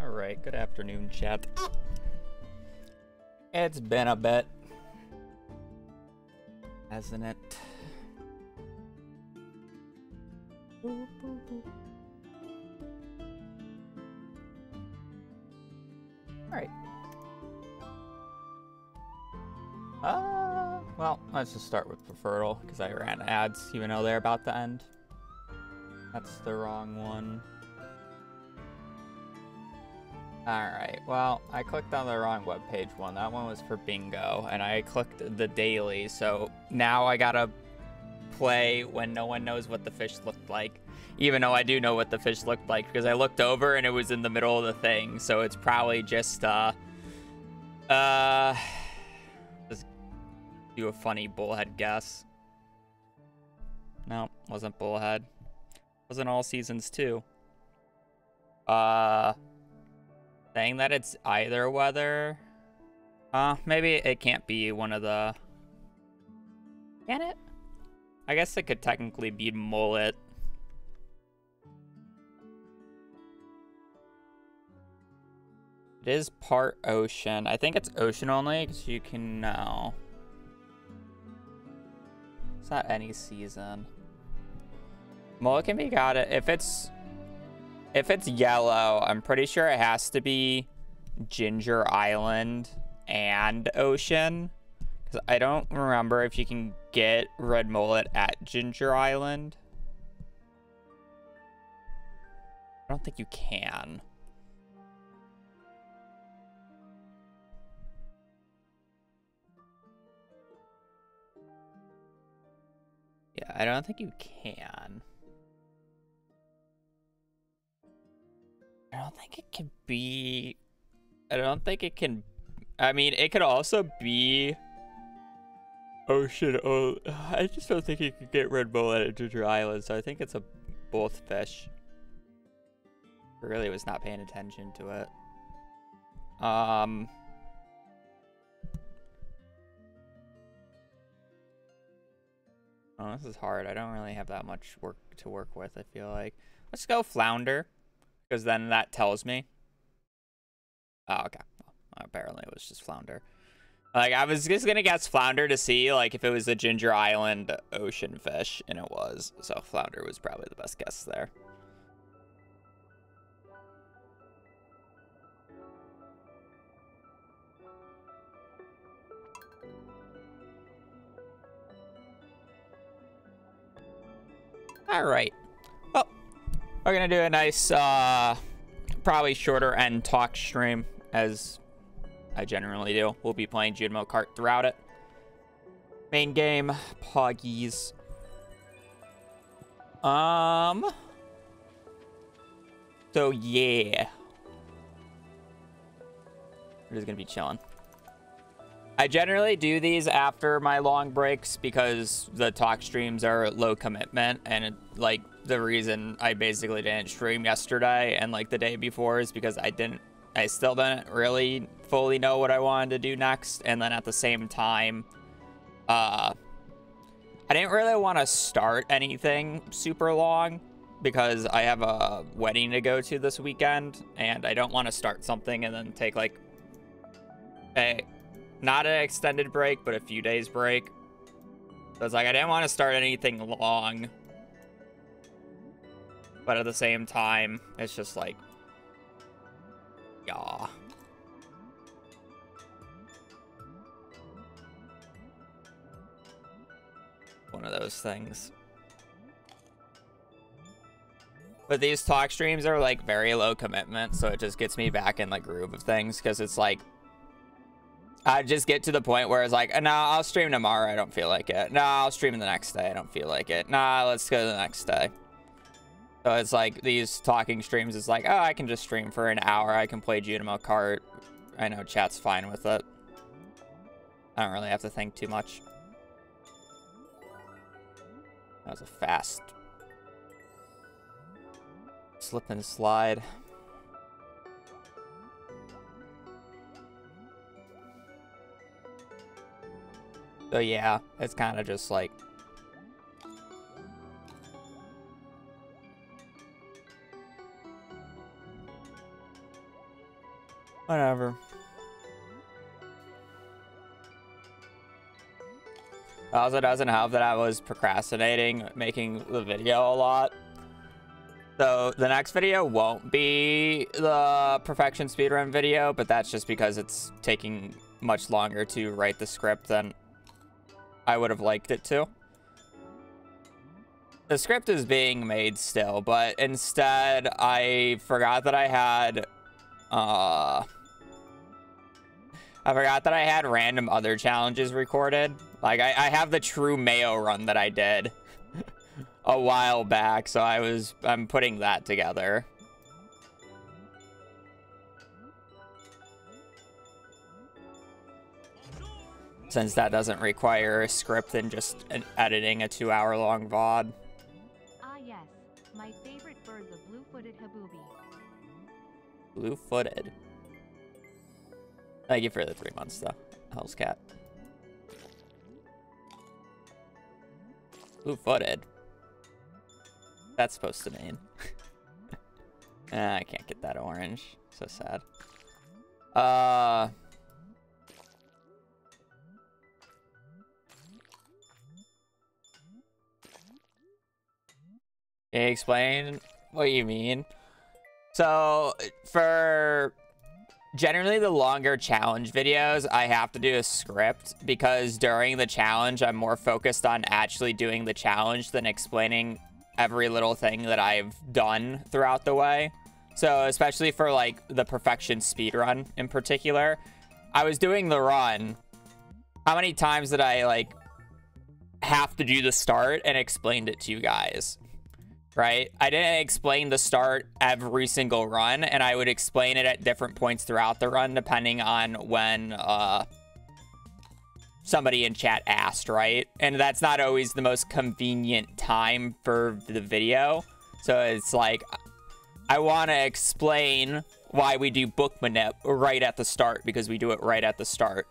Alright, good afternoon, chat. It's been a bit, hasn't it? Boop, boop, boop. Alright. Well, let's just start with Preferral, because I ran ads, even though they're about to end. That's the wrong one. Alright, well, I clicked on the wrong webpage one. That one was for bingo, and I clicked the daily, so now I gotta play when no one knows what the fish looked like. Even though I do know what the fish looked like, because I looked over and it was in the middle of the thing, so it's probably just, just do a funny bullhead guess. No, wasn't bullhead. Wasn't all seasons too. Saying that it's either weather. Maybe it can't be one of the... Can it? I guess it could technically be mullet. It is part ocean. I think it's ocean only because you can know. It's not any season. Mullet can be got it. If it's yellow, I'm pretty sure it has to be Ginger Island and Ocean. Because I don't remember if you can get red mullet at Ginger Island. I don't think you can. Yeah, I don't think you can. I don't think it can be... I don't think it can... I mean, it could also be... Ocean. Oh, I just don't think you could get red mullet at Ginger Island, so I think it's a both fish. I really was not paying attention to it. Oh, this is hard. I don't really have that much work to work with, I feel like. Let's go flounder, because then that tells me. Oh, okay. Well, apparently it was just flounder. Like, I was just gonna guess flounder to see, like, if it was a Ginger Island ocean fish, and it was. So flounder was probably the best guess there. All right. Well, we're gonna do a nice, probably shorter end talk stream, as I generally do. We'll be playing Junimo Kart throughout it. Main game, Poggies. So yeah. We're just gonna be chilling. I generally do these after my long breaks because the talk streams are low commitment, and like the reason I basically didn't stream yesterday and like the day before is because I still didn't really fully know what I wanted to do next, and then at the same time, I didn't really want to start anything super long because I have a wedding to go to this weekend, and I don't want to start something and then take like not an extended break, but a few days break. So it's like I didn't want to start anything long, but at the same time, it's just like, yeah. One of those things. But these talk streams are like very low commitment, so it just gets me back in the groove of things, because it's like I just get to the point where it's like, no, I'll stream tomorrow, I don't feel like it. No, I'll stream the next day, I don't feel like it. Nah, let's go to the next day. So it's like these talking streams is like, oh, I can just stream for an hour, I can play Junimo Kart. I know chat's fine with it. I don't really have to think too much. That was a fast slip and slide. So yeah, it's kind of just like whatever. It also doesn't help that I was procrastinating making the video a lot. So the next video won't be the perfection speedrun video, but that's just because it's taking much longer to write the script than I would have liked it to. The script is being made still, but instead I forgot that I had random other challenges recorded. Like I have the true Mayo run that I did a while back, so I'm putting that together. Since that doesn't require a script and just editing a 2-hour-long VOD. Ah yes, my favorite bird, the blue-footed habubi. Blue-footed. Thank you for the 3 months, though. Hell's cat. Blue-footed. That's supposed to mean. I can't get that orange. So sad. Can you explain what you mean? So for generally the longer challenge videos, I have to do a script because during the challenge, I'm more focused on actually doing the challenge than explaining every little thing that I've done throughout the way. So especially for like the perfection speedrun in particular, I was doing the run. How many times did I like have to do the start and explained it to you guys, right? I didn't explain the start every single run, and I would explain it at different points throughout the run depending on when somebody in chat asked, right? And that's not always the most convenient time for the video. So it's like, I want to explain why we do book manip right at the start, because we do it right at the start.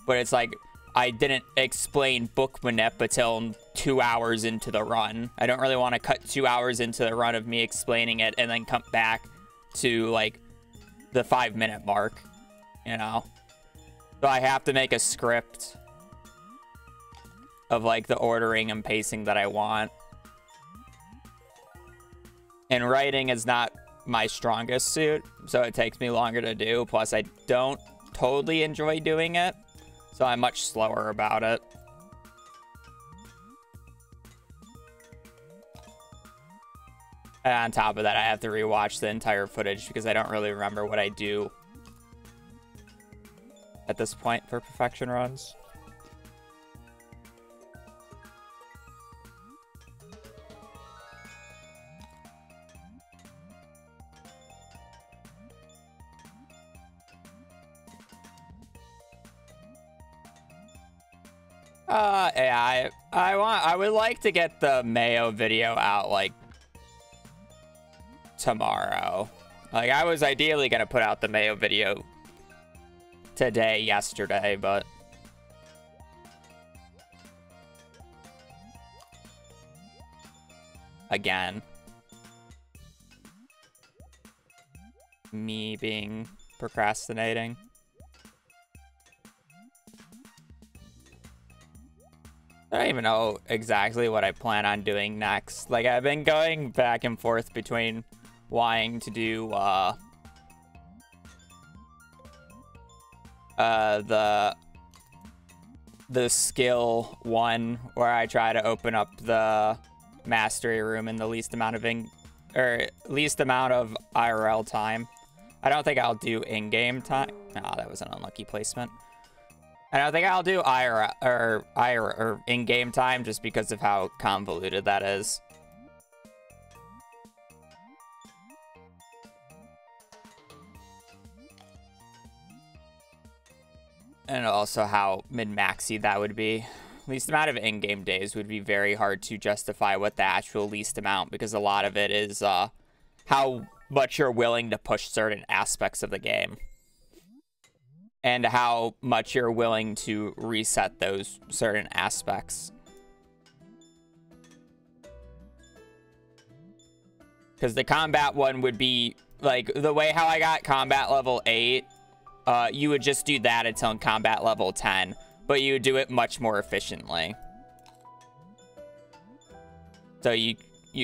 But it's like, I didn't explain book manip until 2 hours into the run. I don't really want to cut 2 hours into the run of me explaining it and then come back to like the 5-minute mark, you know? So I have to make a script of like the ordering and pacing that I want. And writing is not my strongest suit, so it takes me longer to do. Plus, I don't totally enjoy doing it, so I'm much slower about it. And on top of that, I have to rewatch the entire footage because I don't really remember what I do at this point for perfection runs. Yeah, I would like to get the Mayo video out like tomorrow. Like, I was ideally gonna put out the Mayo video yesterday, but again, me being procrastinating. I don't even know exactly what I plan on doing next. Like, I've been going back and forth between wanting to do the skill one where I try to open up the mastery room in the least amount of IRL time. I don't think I'll do in-game time. No, that was an unlucky placement. I don't think I'll do IRL or in-game time just because of how convoluted that is. And also how min-maxy that would be. Least amount of in-game days would be very hard to justify what the actual least amount, because a lot of it is how much you're willing to push certain aspects of the game. And how much you're willing to reset those certain aspects. Because the combat one would be, like, the way how I got combat level 8, you would just do that until combat level 10. But you would do it much more efficiently. So you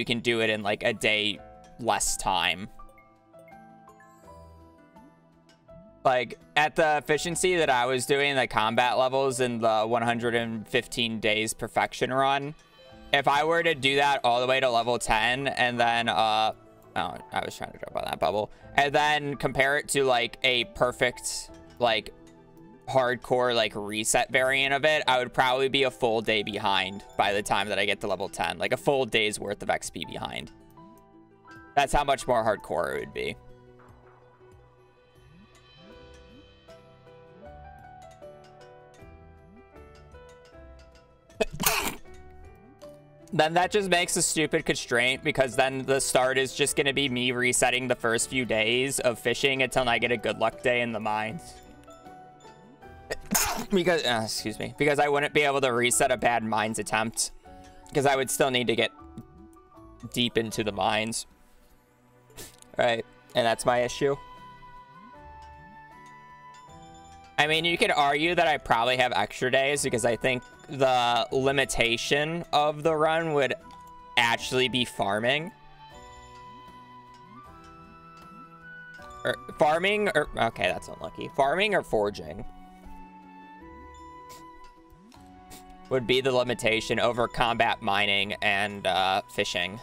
can do it in, like, a day less time. Like, at the efficiency that I was doing the combat levels in the 115 days perfection run, if I were to do that all the way to level 10 and then, oh, I was trying to jump on that bubble, and then compare it to, like, a perfect, like, hardcore, like, reset variant of it, I would probably be a full day behind by the time that I get to level 10. Like, a full day's worth of XP behind. That's how much more hardcore it would be. Then that just makes a stupid constraint, because then the start is just going to be me resetting the first few days of fishing until I get a good luck day in the mines. Because, excuse me, because I wouldn't be able to reset a bad mines attempt, because I would still need to get deep into the mines. Right, and that's my issue. I mean, you could argue that I probably have extra days, because I think the limitation of the run would actually be farming. Or farming, or okay, that's unlucky. Farming or forging would be the limitation over combat mining and fishing.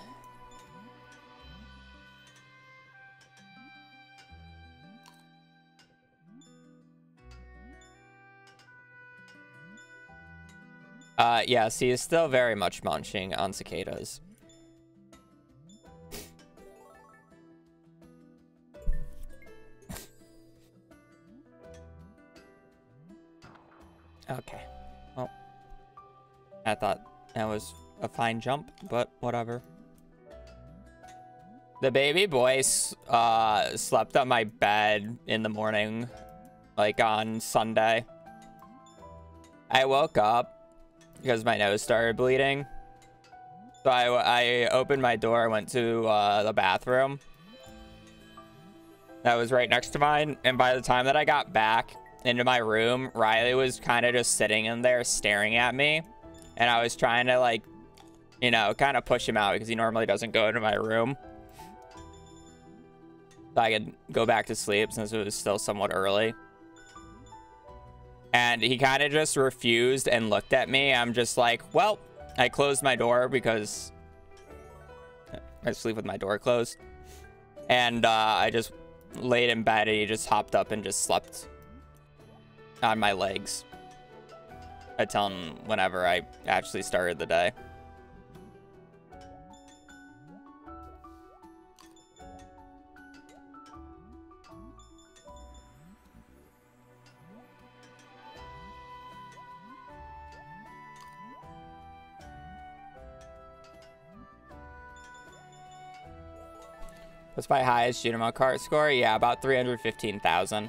Yes, he is still very much munching on cicadas. Okay. Well, I thought that was a fine jump, but whatever. The baby boy slept on my bed in the morning, like on Sunday. I woke up because my nose started bleeding. So I opened my door, went to the bathroom. That was right next to mine. And by the time that I got back into my room, Riley was kind of just sitting in there staring at me. And I was trying to, like, you know, kind of push him out because he normally doesn't go into my room. So I could go back to sleep since it was still somewhat early. And he kind of just refused and looked at me. I'm just like, well, I closed my door because I sleep with my door closed. And I just laid in bed and he just hopped up and just slept on my legs until whenever I actually started the day. What's my highest Junimo Kart score? Yeah, about 315,000.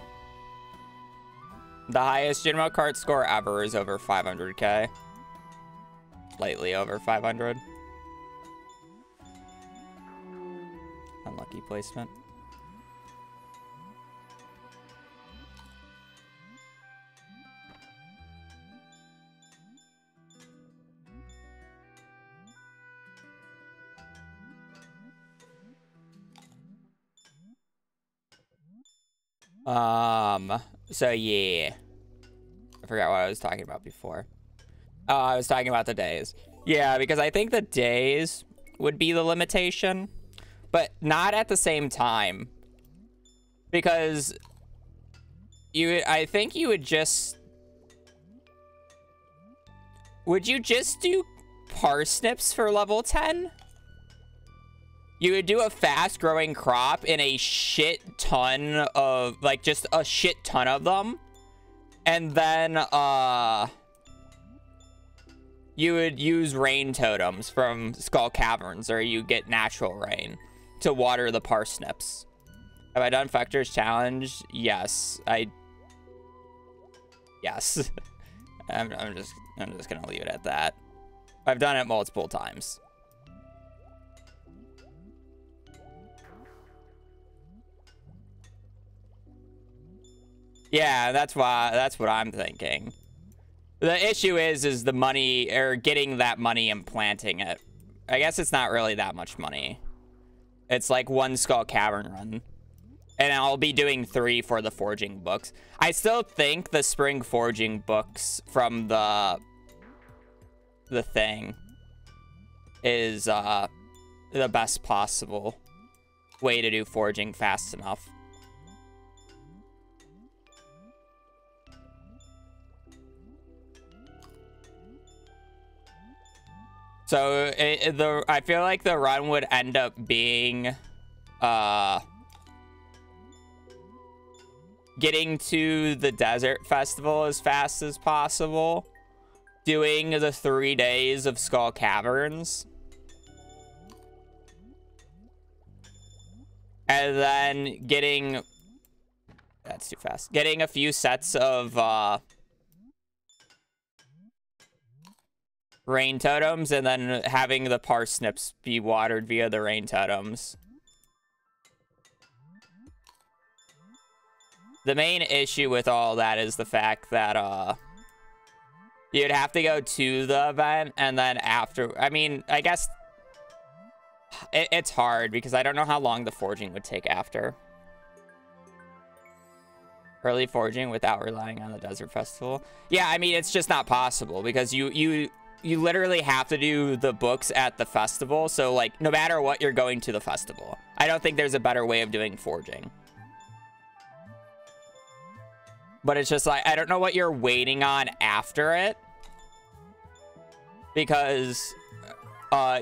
The highest Junimo Kart score ever is over 500k. Slightly over 500. Unlucky placement. So yeah. I forgot what I was talking about before. Oh, I was talking about the days. Yeah, because I think the days would be the limitation, but not at the same time. Because I think you would just... Would you just do parsnips for level 10? You would do a fast growing crop in a shit ton of, like, just a shit ton of them. And then, you would use rain totems from Skull Caverns, or you get natural rain to water the parsnips. Have I done Fector's challenge? Yes. Yes. I'm just gonna leave it at that. I've done it multiple times. Yeah, that's what I'm thinking. The issue is the money, or getting that money and planting it. I guess it's not really that much money. It's like one Skull Cavern run. And I'll be doing 3 for the forging books. I still think the spring forging books from the thing is the best possible way to do forging fast enough. So I feel like the run would end up being getting to the desert festival as fast as possible, doing the 3 days of Skull Caverns, and then getting, that's too fast, getting a few sets of rain totems, and then having the parsnips be watered via the rain totems. The main issue with all that is the fact that you'd have to go to the event, and then after, I mean, I guess it's hard because I don't know how long the forging would take after. Early forging without relying on the desert festival. Yeah, I mean, it's just not possible because you literally have to do the books at the festival. So, like, no matter what, you're going to the festival. I don't think there's a better way of doing forging. But it's just like, I don't know what you're waiting on after it. because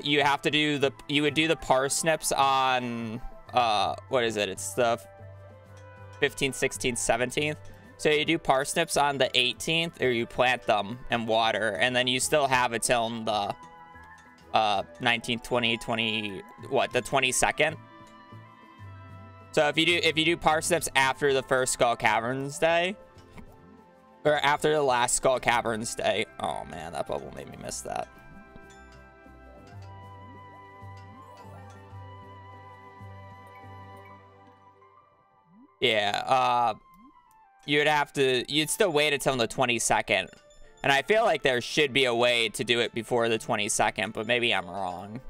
you have to do you would do the parsnips on what is it? It's the 15th, 16th, 17th. So you do parsnips on the 18th, or you plant them in water, and then you still have it till the 19th, 20, what, the 22nd. So if you do parsnips after the first Skull Caverns day, or after the last Skull Caverns day, oh man, that bubble made me miss that. Yeah, you'd still wait until the 22nd. And I feel like there should be a way to do it before the 22nd, but maybe I'm wrong.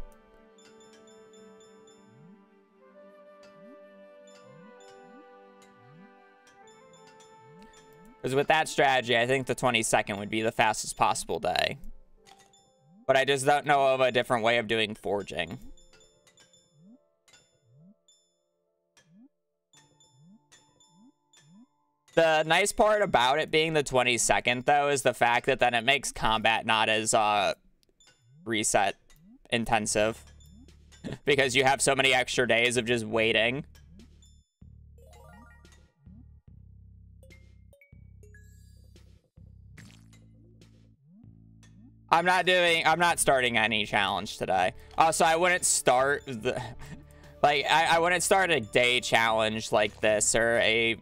Because with that strategy, I think the 22nd would be the fastest possible day. But I just don't know of a different way of doing forging. The nice part about it being the 22nd, though, is the fact that then it makes combat not as reset intensive. Because you have so many extra days of just waiting. I'm not starting any challenge today. So I wouldn't start the, like, I wouldn't start a day challenge like this, or a,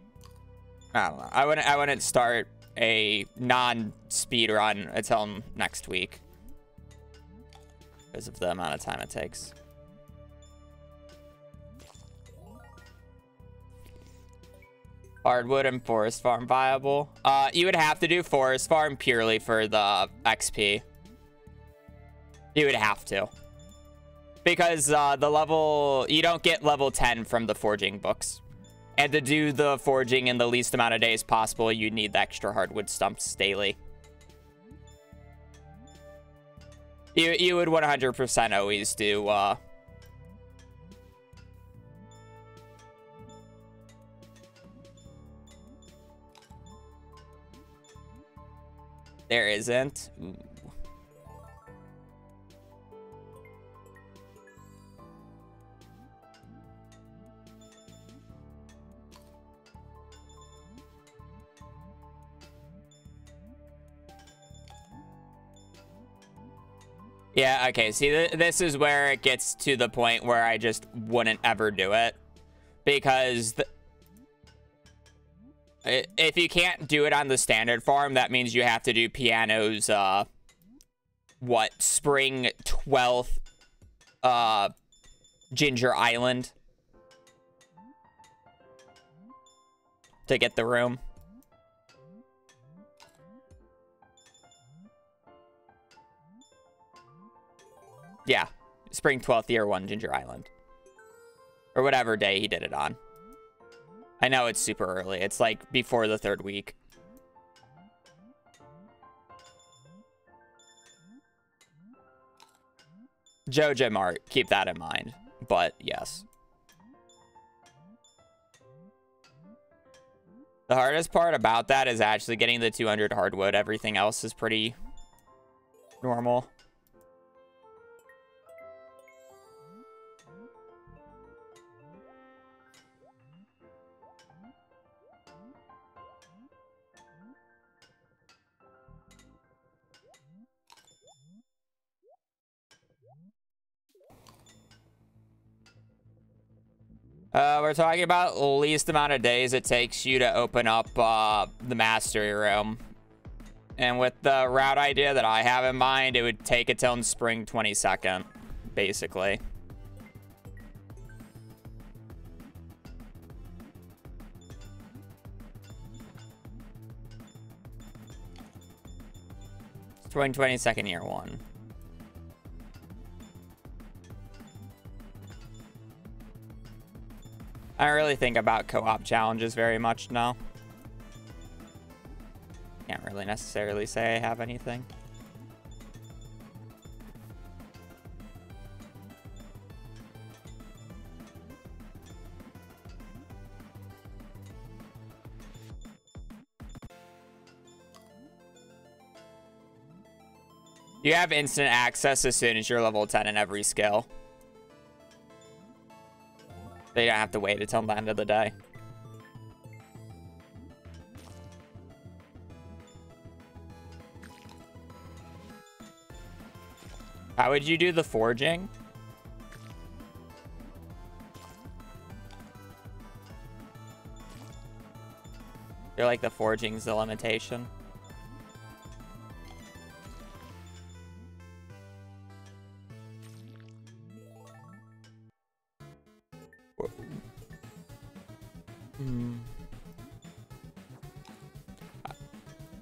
I don't know. I wouldn't start a non-speed run until next week because of the amount of time it takes. Hardwood and forest farm viable. You would have to do forest farm purely for the XP. You would have to, because the level, you don't get level 10 from the forging books. And to do the forging in the least amount of days possible, you need the extra hardwood stumps daily. You would 100% always do, there isn't. Ooh. Yeah, okay, see, this is where it gets to the point where I just wouldn't ever do it. Because if you can't do it on the standard farm, that means you have to do Piano's, what, Spring 12th, Ginger Island to get the room. Yeah, Spring 12th, Year 1, Ginger Island. Or whatever day he did it on. I know it's super early. It's like before the 3rd week. Joja Mart, keep that in mind. But, yes. The hardest part about that is actually getting the 200 hardwood. Everything else is pretty normal. We're talking about the least amount of days it takes you to open up the mastery room. And with the route idea that I have in mind, it would take it till spring 22nd, basically. Spring 22nd, Year 1. I don't really think about co-op challenges very much now. Can't really necessarily say I have anything. You have instant access as soon as you're level 10 in every skill. So you don't have to wait until the end of the day. How would you do the forging? I feel like the forging's the limitation.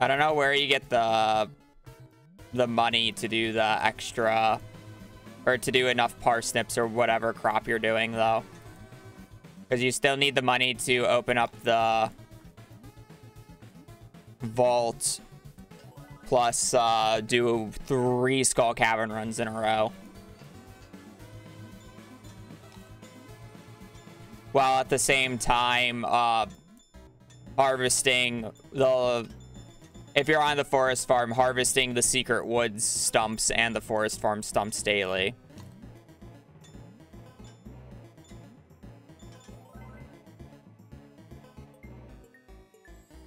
I don't know where you get the money to do the extra, or to do enough parsnips or whatever crop you're doing, though. Because you still need the money to open up the vault, plus do 3 Skull Cavern runs in a row. While at the same time harvesting the... If you're on the forest farm, harvesting the secret woods stumps and the forest farm stumps daily.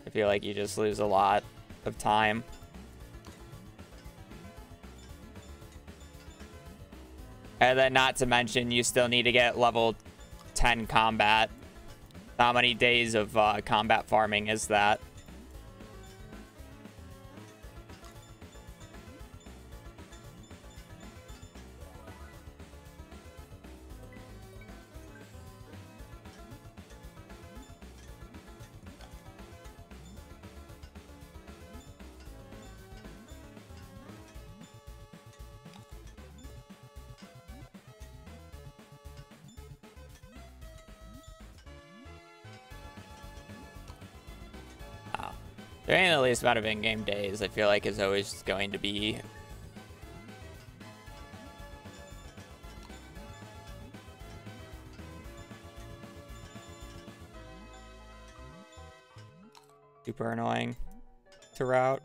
I feel like you just lose a lot of time. And then not to mention, you still need to get level 10 combat. How many days of combat farming is that? Doing the least amount of in-game days, I feel like, is always going to be super annoying to route.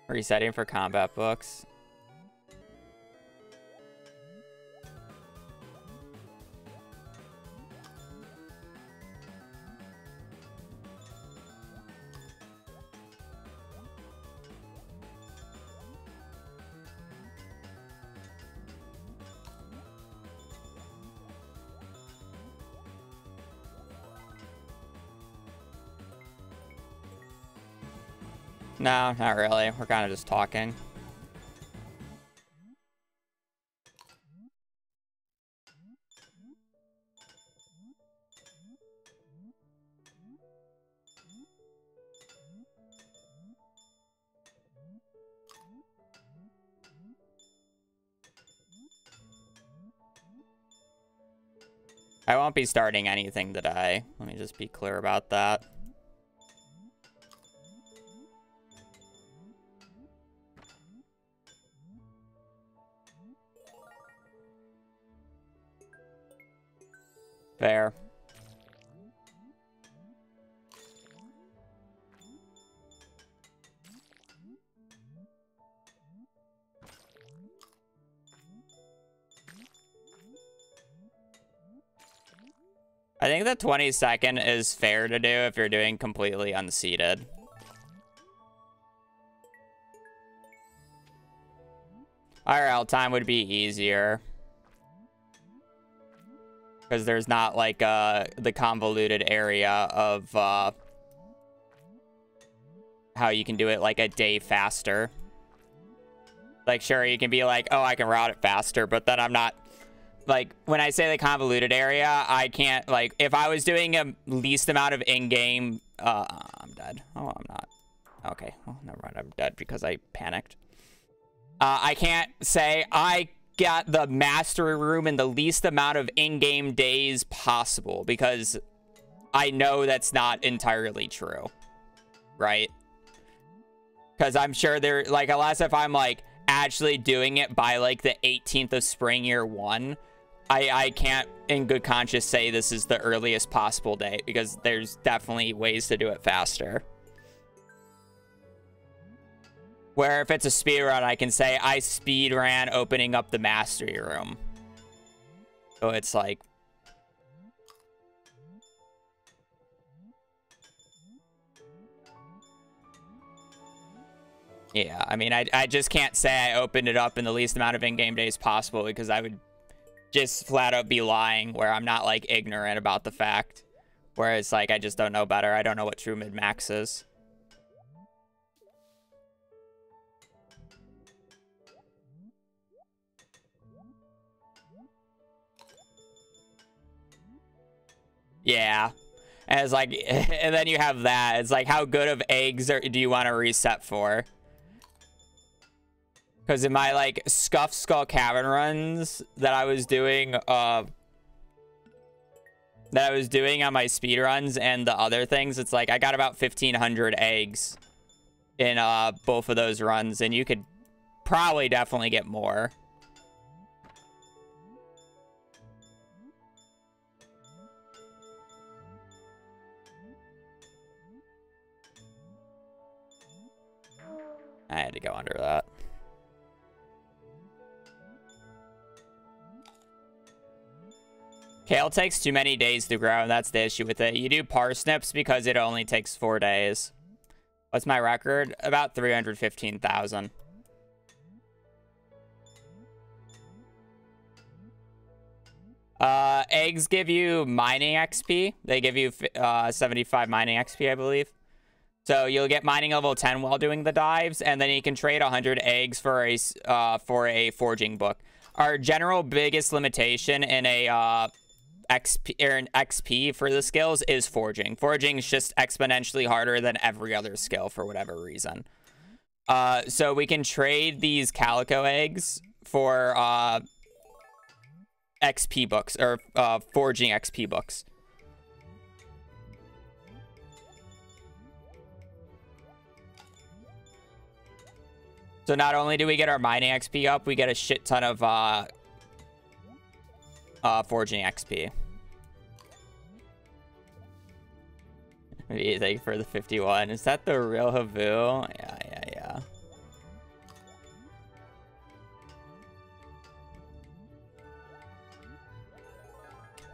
Resetting for combat books. No, not really. We're kind of just talking. I won't be starting anything today. Let me just be clear about that. Fair. I think the 22nd is fair to do if you're doing completely unseated. IRL time would be easier. Because there's not, like, the convoluted area of how you can do it, like, a day faster. Like, sure, you can be like, oh, I can route it faster, but then I'm not... Like, when I say the convoluted area, I can't, like, if I was doing a least amount of in-game... I'm dead. Oh, I'm not. Okay. Oh, never mind. I'm dead because I panicked. I can't say I got the mastery room in the least amount of in-game days possible because I know that's not entirely true. Right? Because I'm sure there, like, unless if I'm, like, actually doing it by, like, the 18th of spring year 1... I can't in good conscience say this is the earliest possible date, because there's definitely ways to do it faster. Where if it's a speed run, I can say I speed ran opening up the mastery room. So it's like, yeah, I mean, I just can't say I opened it up in the least amount of in-game days possible, because I would just flat out be lying, where I'm not like ignorant about the fact. Whereas like, I just don't know better. I don't know what true mid-max is. Yeah. And it's like, and then you have that. It's like, how good of eggs do you want to reset for? Because in my like Scuff Skull Cavern runs that I was doing on my speed runs and the other things, it's like I got about 1,500 eggs in both of those runs, and you could probably definitely get more. I had to go under that. Kale takes too many days to grow, and that's the issue with it. You do parsnips because it only takes 4 days. What's my record? About 315,000. Eggs give you mining XP. They give you 75 mining XP, I believe. So you'll get mining level 10 while doing the dives, and then you can trade 100 eggs for a forging book. Our general biggest limitation in a XP for the skills is forging. Forging is just exponentially harder than every other skill for whatever reason. So we can trade these calico eggs for XP books, or forging XP books. So not only do we get our mining XP up, we get a shit ton of forging XP. Thank you for the 51. Is that the real Havu? Yeah.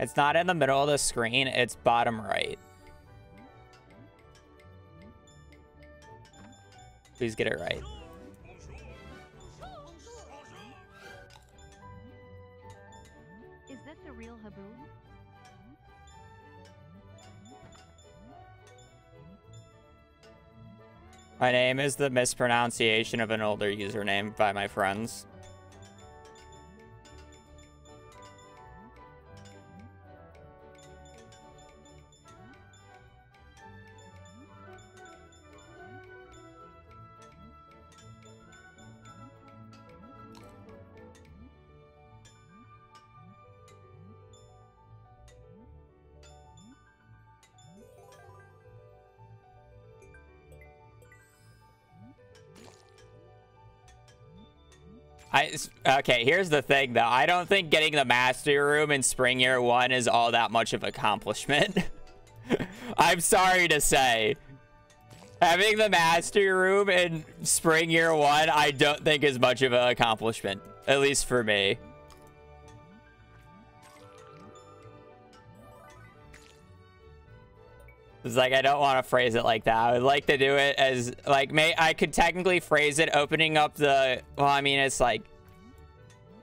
It's not in the middle of the screen, it's bottom right. Please get it right. Is that the real Habu? My name is the mispronunciation of an older username by my friends. Okay, here's the thing, though. I don't think getting the Mastery Room in Spring Year 1 is all that much of an accomplishment. I'm sorry to say. Having the Mastery Room in Spring Year 1, I don't think is much of an accomplishment. At least for me. It's like, I don't want to phrase it like that. I would like to do it as, like, I could technically phrase it opening up the, well, I mean, it's like,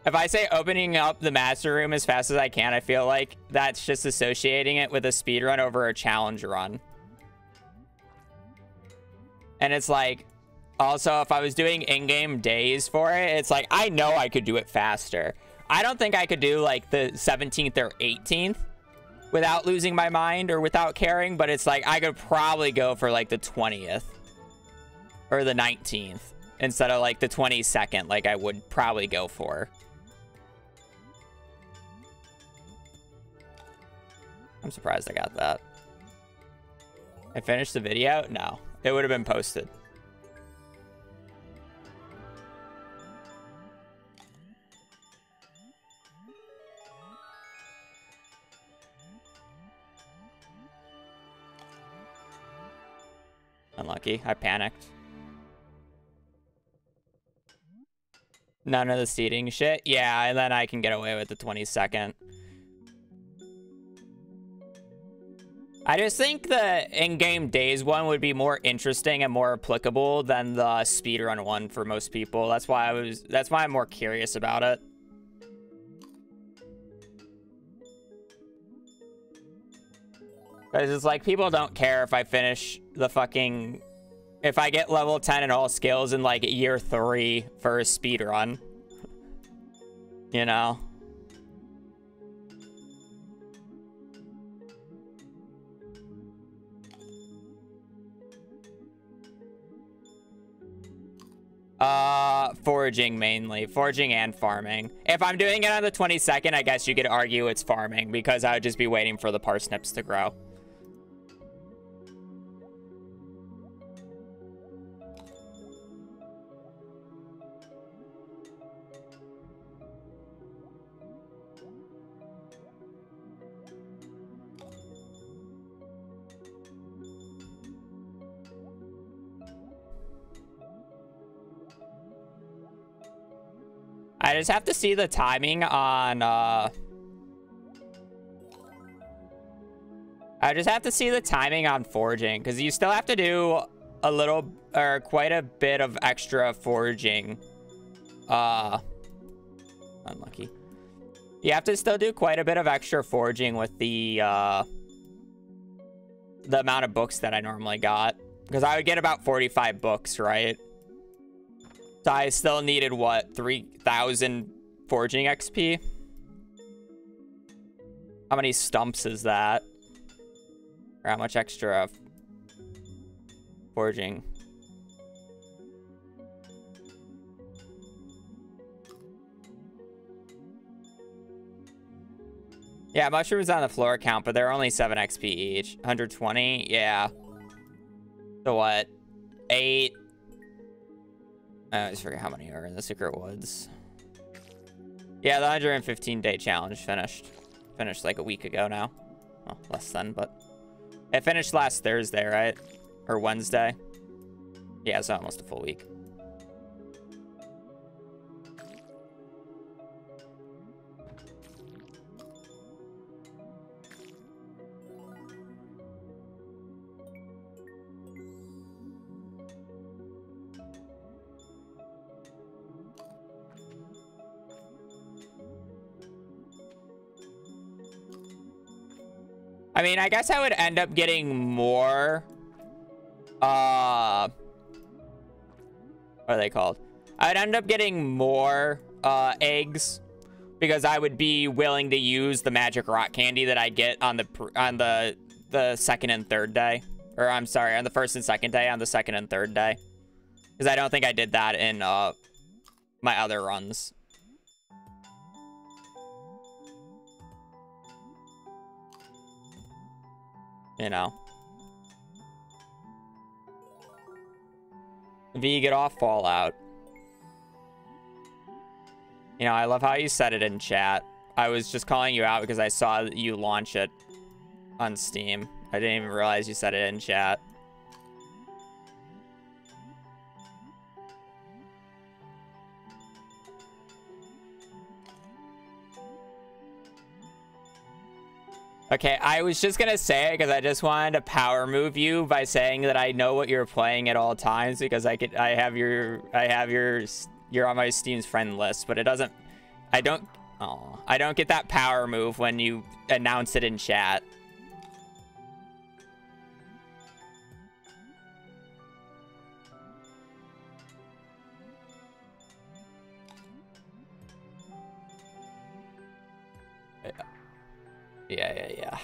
if I say opening up the master room as fast as I can, I feel like that's just associating it with a speed run over a challenge run. And it's like, also, if I was doing in-game days for it, it's like, I know I could do it faster. I don't think I could do, like, the 17th or 18th. Without losing my mind or without caring, but it's like I could probably go for like the 20th or the 19th instead of like the 22nd, like I would probably go for. I'm surprised I got that. I finished the video? No, it would have been posted. Unlucky. I panicked. None of the seating shit. Yeah, and then I can get away with the 22nd. I just think the in-game days one would be more interesting and more applicable than the speedrun one for most people. That's why I'm more curious about it. Because it's like, people don't care if I finish the fucking... If I get level 10 in all skills in like year 3 for a speedrun. You know? Foraging mainly. Foraging and farming. If I'm doing it on the 22nd, I guess you could argue it's farming, because I would just be waiting for the parsnips to grow. I just have to see the timing on, I just have to see the timing on foraging, because you still have to do a little, or quite a bit of extra foraging. Unlucky. You have to still do quite a bit of extra foraging with the amount of books that I normally got. Because I would get about 45 books, right? So I still needed, what, 3,000 foraging XP? How many stumps is that? Or how much extra foraging? Yeah, mushrooms on the floor count, but they're only 7 XP each. 120? Yeah. So what? 8... I always forget how many are in the Secret Woods. Yeah, the 115-day challenge finished. Finished like a week ago now. Well, less than, but... It finished last Thursday, right? Or Wednesday? Yeah, so almost a full week. I mean, I guess I would end up getting more, what are they called? I'd end up getting more, eggs, because I would be willing to use the magic rock candy that I get on the second and third day. Or, I'm sorry, on the first and second day, on the second and third day. Because I don't think I did that in, my other runs. You know. V, get off Fallout. You know, I love how you said it in chat. I was just calling you out because I saw that you launch it on Steam. I didn't even realize you said it in chat. Okay, I was just gonna say it because I just wanted to power move you by saying that I know what you're playing at all times, because you're on my Steam's friend list, but it doesn't, I don't get that power move when you announce it in chat. Yeah.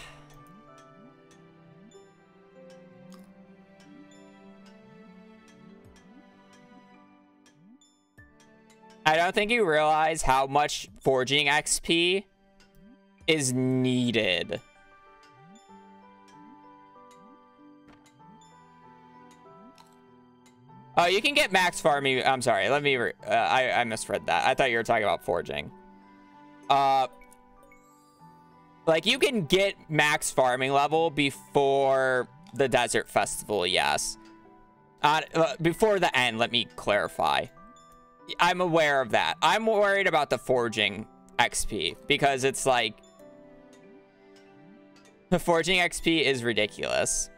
I don't think you realize how much foraging XP is needed. Oh, you can get max farming. I'm sorry. Let me. I misread that. I thought you were talking about foraging. Like, you can get max farming level before the desert festival, yes. Before the end, let me clarify. I'm aware of that. I'm worried about the forging XP because it's like the forging XP is ridiculous.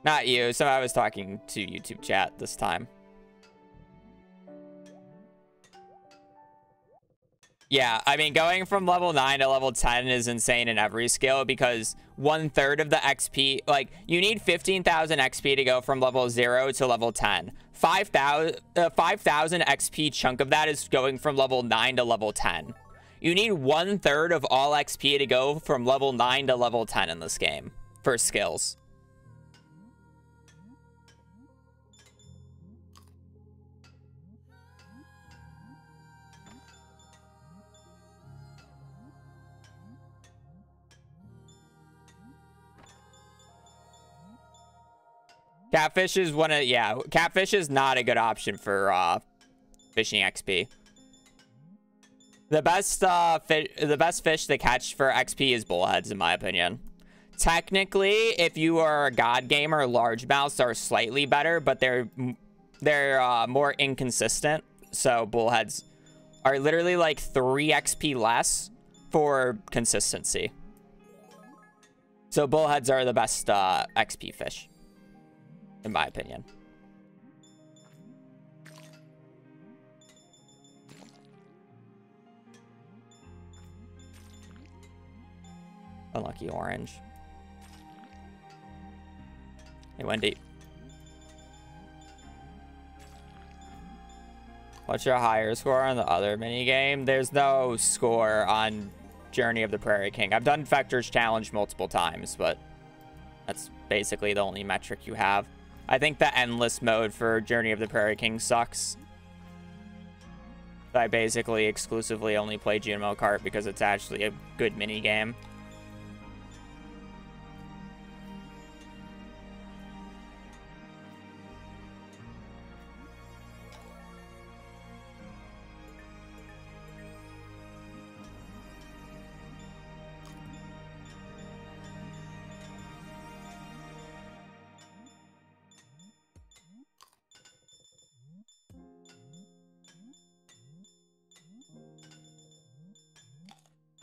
Not you. So I was talking to YouTube chat this time. Yeah, I mean, going from level 9 to level 10 is insane in every skill because 1/3 of the XP, like, you need 15,000 XP to go from level 0 to level 10. 5,000 XP chunk of that is going from level 9 to level 10. You need 1/3 of all XP to go from level 9 to level 10 in this game for skills. Catfish is catfish is not a good option for fishing XP. The best fish to catch for XP is bullheads, in my opinion. Technically, if you are a god gamer, largemouths are slightly better, but they're more inconsistent. So bullheads are literally like 3 XP less for consistency. So bullheads are the best XP fish, in my opinion. Unlucky orange. Hey, Wendy. What's your higher score on the other minigame? There's no score on Journey of the Prairie King. I've done Vector's Challenge multiple times, but that's basically the only metric you have. I think the endless mode for Journey of the Prairie King sucks. I basically exclusively only play Junimo Kart because it's actually a good mini game.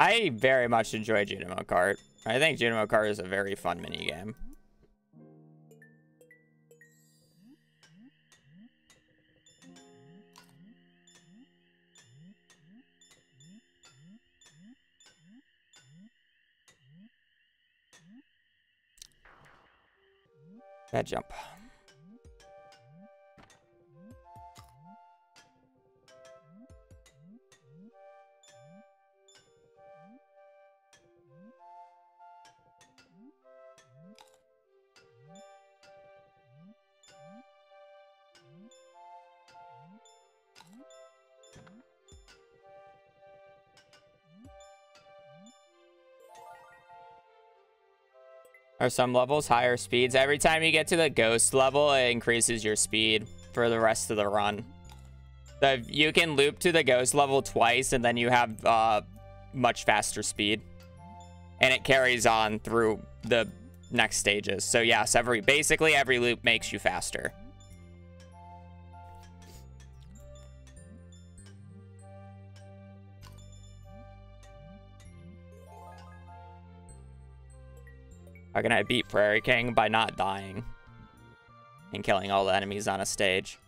I very much enjoy Junimo Kart. I think Junimo Kart is a very fun minigame. Bad jump. Are some levels higher speeds? Every time you get to the ghost level, it increases your speed for the rest of the run. So you can loop to the ghost level twice, and then you have much faster speed. And it carries on through the next stages. So yes, basically every loop makes you faster. How can I beat Prairie King? By not dying and killing all the enemies on a stage.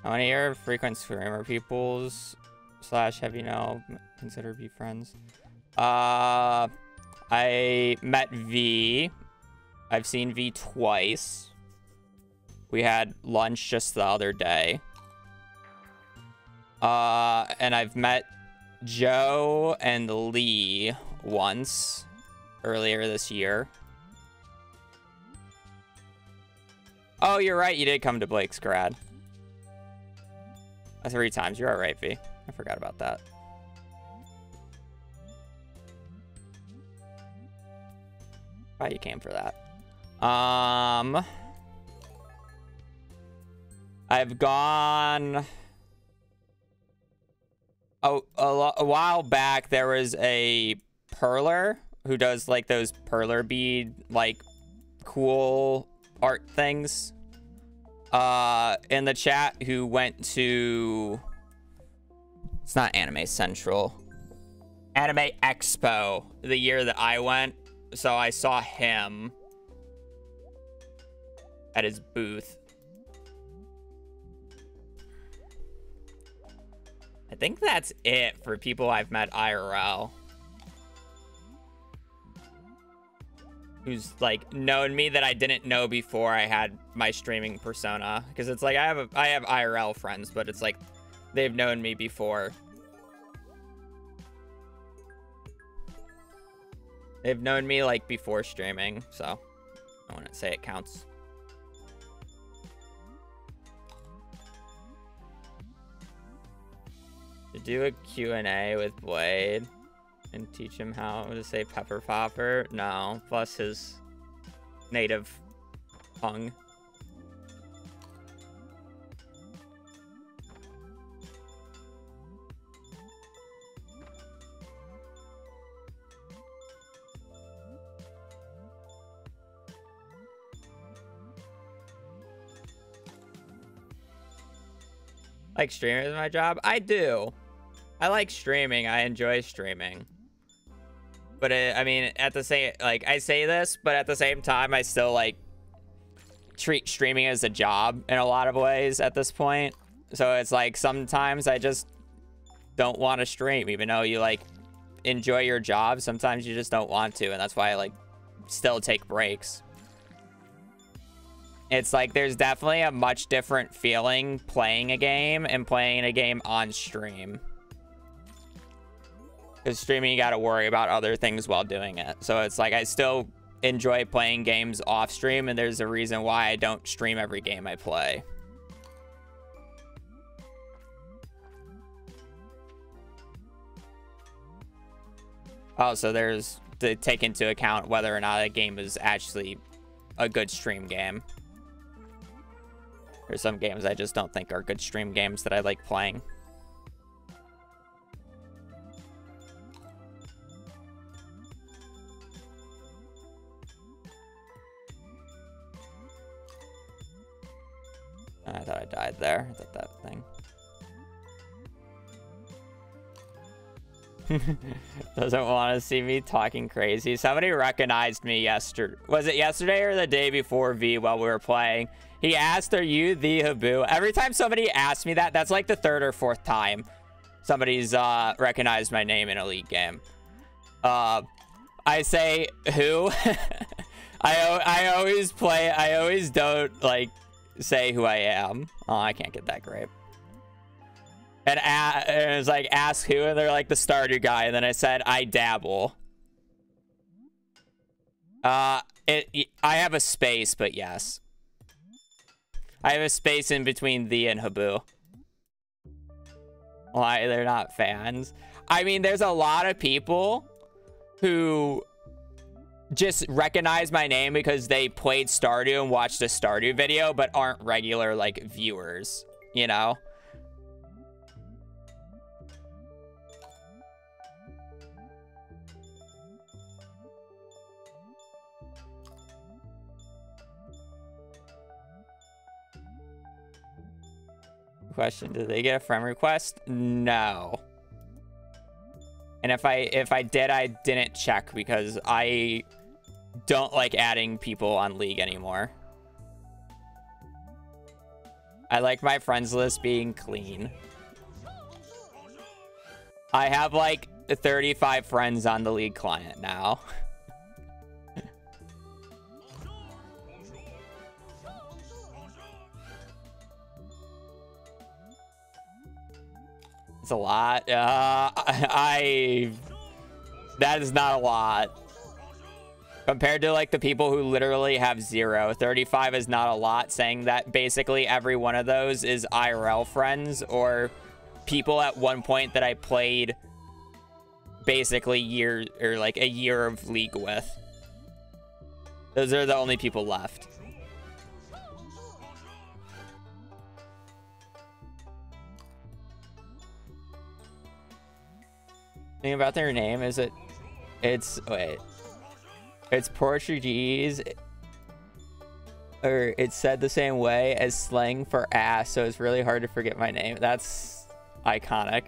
How many are frequent screamer peoples / heavy now consider be friends? I met V. I've seen V twice. We had lunch just the other day. And I've met Joe and Lee once earlier this year. Oh, you're right. You did come to Blake's grad. 3 times. You're all right, V. I forgot about that. Oh, you came for that. I've gone... Oh, a while back, there was a perler who does, like, those perler bead, like, cool art things. In the chat, who went to... It's not Anime Central. Anime Expo, the year that I went. So I saw him at his booth. I think that's it for people I've met IRL. Who's like known me that I didn't know before I had my streaming persona. Because it's like I have IRL friends, but it's like they've known me before. They've known me like before streaming, so I wouldn't say it counts. To do a Q&A with Blade and teach him how to say pepper popper? No, plus his native tongue. Like streaming is my job? I do. I like streaming. I enjoy streaming. But I mean, at the same, like, I say this, but at the same time, I still like treat streaming as a job in a lot of ways at this point. So it's like sometimes I just don't want to stream, even though you like enjoy your job. Sometimes you just don't want to, and that's why I like still take breaks. It's like there's definitely a much different feeling playing a game and playing a game on stream. Because streaming, you got to worry about other things while doing it. So it's like I still enjoy playing games off stream, and there's a reason why I don't stream every game I play. Oh, so there's to take into account whether or not a game is actually a good stream game. There's some games I just don't think are good stream games that I like playing. I thought I died there. I thought that thing. Doesn't want to see me talking crazy. Somebody recognized me yesterday. Was it yesterday or the day before V while we were playing? He asked, "Are you the Habu?" Every time somebody asks me that, that's like the third or fourth time somebody's recognized my name in a League game. I say, "Who?" I always don't like say who I am. Oh, I can't get that grape. And it was like, ask who, and they're like the starter guy, and then I said I dabble. I have a space, but yes. I have a space in between thee and Habu. Why they're not fans? I mean, there's a lot of people who just recognize my name because they played Stardew and watched a Stardew video, but aren't regular like viewers, you know? Question, did they get a friend request? No. And if I did, I didn't check because I don't like adding people on League anymore. I like my friends list being clean. I have like 35 friends on the League client now. It's a lot. That is not a lot. Compared to like the people who literally have 0. 35 is not a lot, saying that basically every one of those is IRL friends or people at one point that I played basically a year of League with. Those are the only people left. Thing about their name is it's Portuguese, or it's said the same way as slang for ass, so it's really hard to forget my name. That's iconic.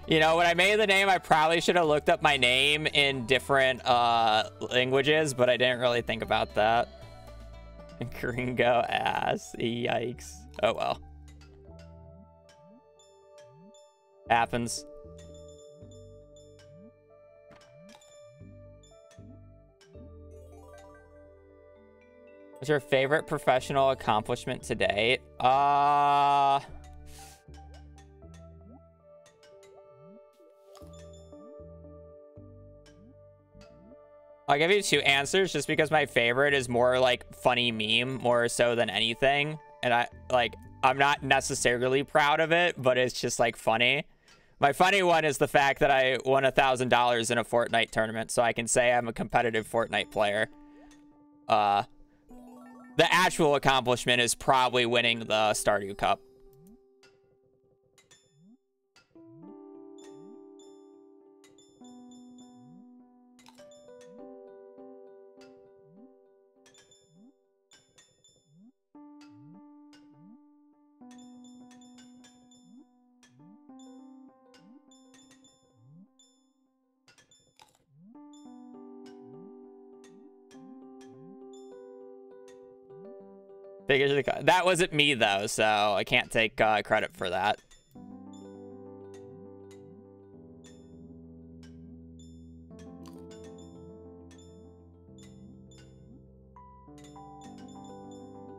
You know, when I made the name, I probably should have looked up my name in different languages, but I didn't really think about that. Gringo ass. Yikes. Oh well. Happens. What's your favorite professional accomplishment to date? I'll give you two answers just because my favorite is more like funny meme more so than anything. And I'm not necessarily proud of it, but it's just like funny. My funny one is the fact that I won $1,000 in a Fortnite tournament, so I can say I'm a competitive Fortnite player. The actual accomplishment is probably winning the Stardew Cup. That wasn't me though, so I can't take credit for that.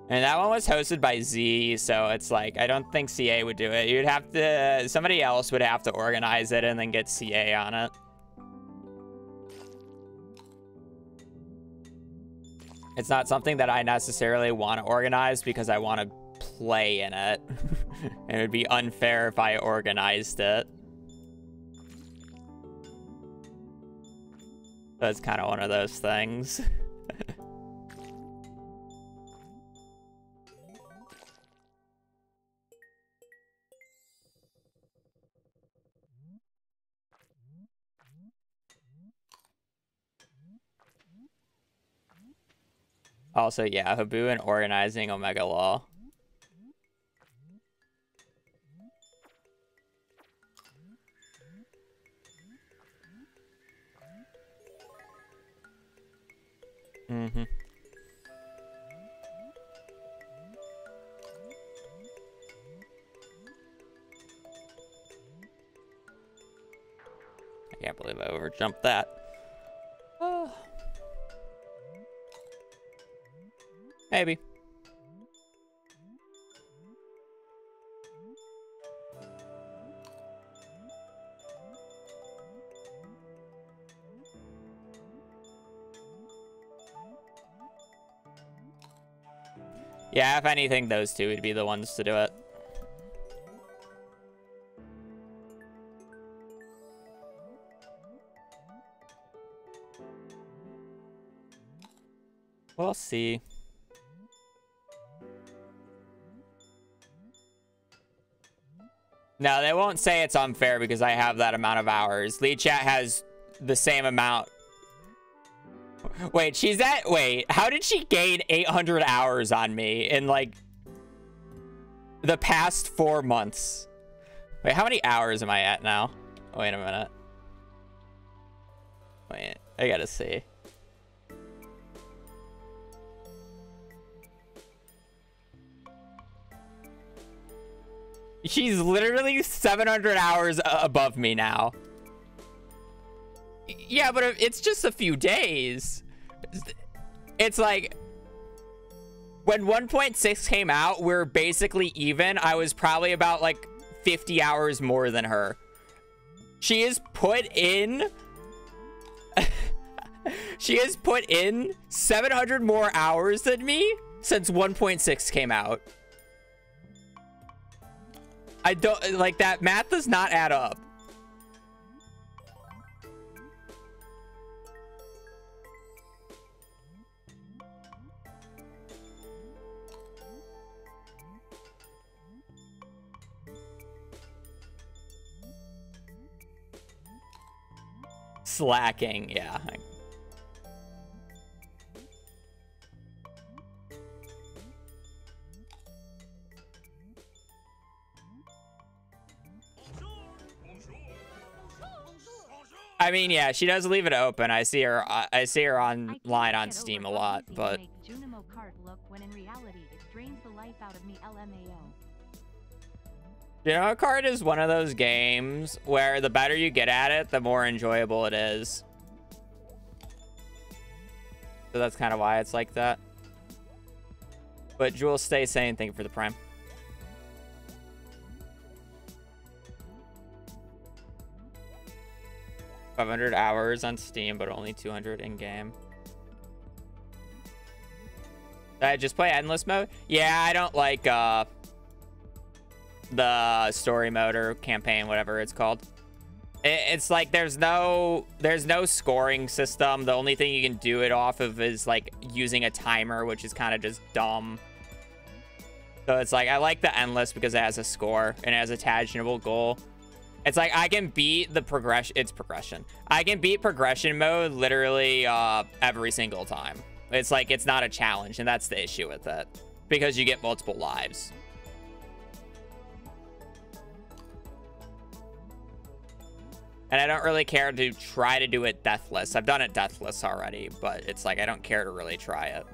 And that one was hosted by Z, so it's like, I don't think CA would do it. You'd have to, somebody else would have to organize it and then get CA on it. It's not something that I necessarily want to organize because I want to play in it. And it would be unfair if I organized it. So it's kind of one of those things. Also, yeah, Habu and organizing Omega Law. Mm-hmm. I can't believe I overjumped that. Oh. Maybe. Yeah, if anything, those two would be the ones to do it. We'll see. No, they won't say it's unfair because I have that amount of hours. Lead Chat has the same amount. Wait, she's at... Wait, how did she gain 800 hours on me in, like, the past 4 months? Wait, how many hours am I at now? Wait a minute. Wait, I gotta see. She's literally 700 hours above me now. Yeah, but it's just a few days. It's like when 1.6 came out, we're basically even. I was probably about like 50 hours more than her. She has put in she has put in 700 more hours than me since 1.6 came out. I don't like that math does not add up. Slacking, yeah. I mean, yeah, she does leave it open. I see her online on Steam a lot, but Junimo Kart look when in reality it drains the life out of me. LMAO. Junimo Kart is one of those games where the better you get at it, the more enjoyable it is. So that's kind of why it's like that. But Jules, stay sane. Thank you for the prime. $500 hours on Steam, but only 200 in game. Did I just play endless mode? Yeah, I don't like the story mode or campaign, whatever it's called. It's like there's no scoring system. The only thing you can do it off of is like using a timer, which is kind of just dumb. So it's like I like the endless because it has a score and it has a tangible goal. It's like I can beat the progression. It's progression. I can beat progression mode literally every single time. It's like it's not a challenge, and that's the issue with it because you get multiple lives. And I don't really care to try to do it deathless. I've done it deathless already, but it's like I don't care to really try it.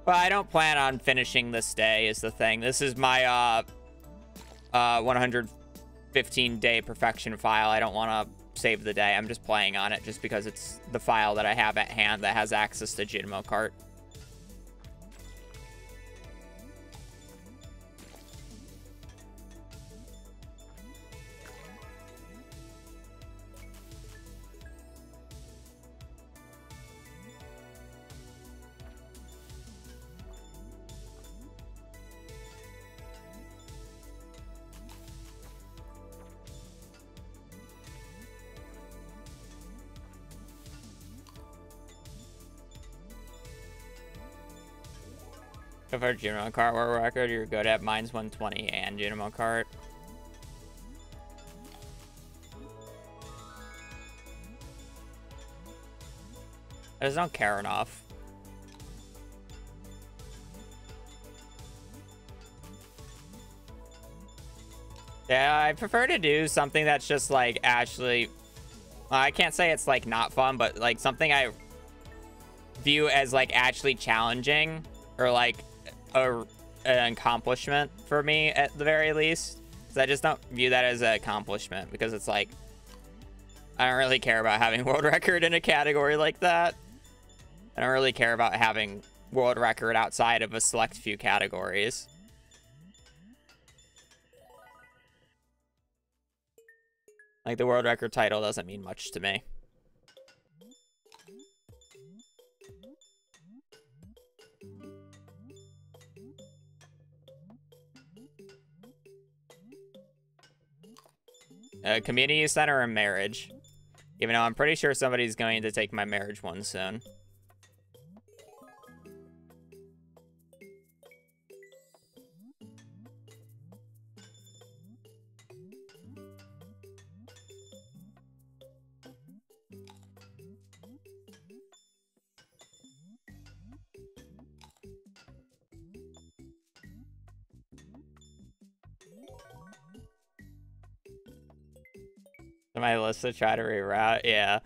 Well, I don't plan on finishing this day is the thing. This is my 115-day perfection file. I don't want to save the day. I'm just playing on it just because it's the file that I have at hand that has access to Junimo Kart. If our Junimo Kart world record, you're good at. Mine's 120 and Junimo Kart. I just don't care enough. Yeah, I prefer to do something that's just like actually, I can't say it's like not fun, but like something I view as like actually challenging or like an accomplishment for me at the very least. So I just don't view that as an accomplishment because it's like I don't really care about having world record in a category like that. I don't really care about having world record outside of a select few categories. Like the world record title doesn't mean much to me. Community center and marriage. Even though I'm pretty sure somebody's going to take my marriage one soon. My list to try to reroute, yeah.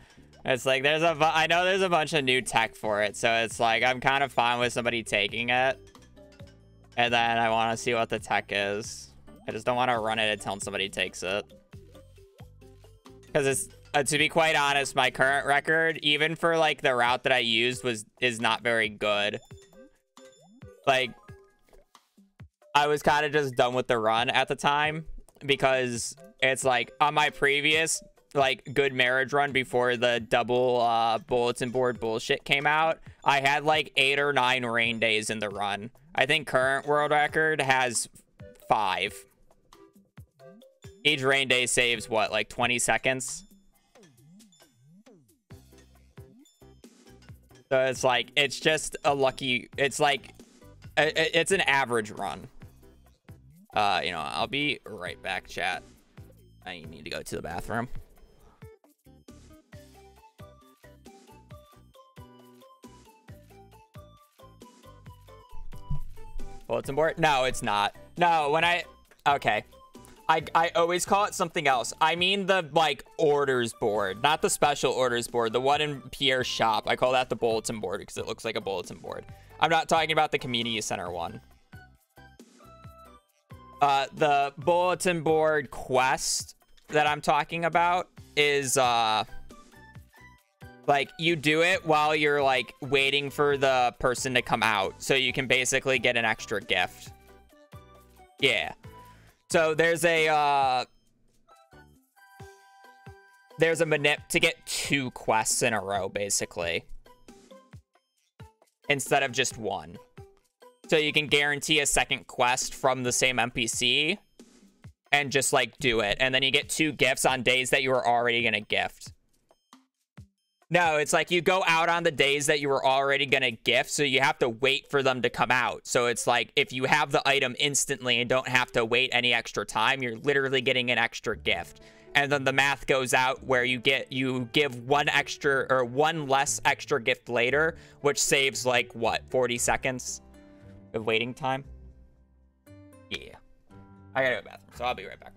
It's like I know there's a bunch of new tech for it, so it's like I'm kind of fine with somebody taking it, and then I want to see what the tech is. I just don't want to run it until somebody takes it, because it's to be quite honest, my current record, even for like the route that I used, is not very good. Like I was kind of just done with the run at the time because it's like on my previous like good marriage run before the double bulletin board bullshit came out, I had like 8 or 9 rain days in the run. I think current world record has 5. Each rain day saves what, like 20 seconds? So it's like, it's just a lucky, it's like, it's an average run. You know, I'll be right back, chat. I need to go to the bathroom. Bulletin board? No, it's not. No, okay. I always call it something else. I mean the, like, orders board, not the special orders board. The one in Pierre's shop. I call that the bulletin board because it looks like a bulletin board. I'm not talking about the community center one. The bulletin board quest that I'm talking about is, like, you do it while you're, like, waiting for the person to come out. So you can basically get an extra gift. Yeah. So there's a manip to get 2 quests in a row, basically. Instead of just 1. So you can guarantee a second quest from the same NPC and just, like, do it. And then you get 2 gifts on days that you were already going to gift. No, it's like you go out on the days that you were already going to gift, so you have to wait for them to come out. So it's like if you have the item instantly and don't have to wait any extra time, you're literally getting an extra gift. And then the math goes out where you give 1 extra or 1 less extra gift later, which saves like what, 40 seconds of waiting time? Yeah. I gotta go to the bathroom, so I'll be right back.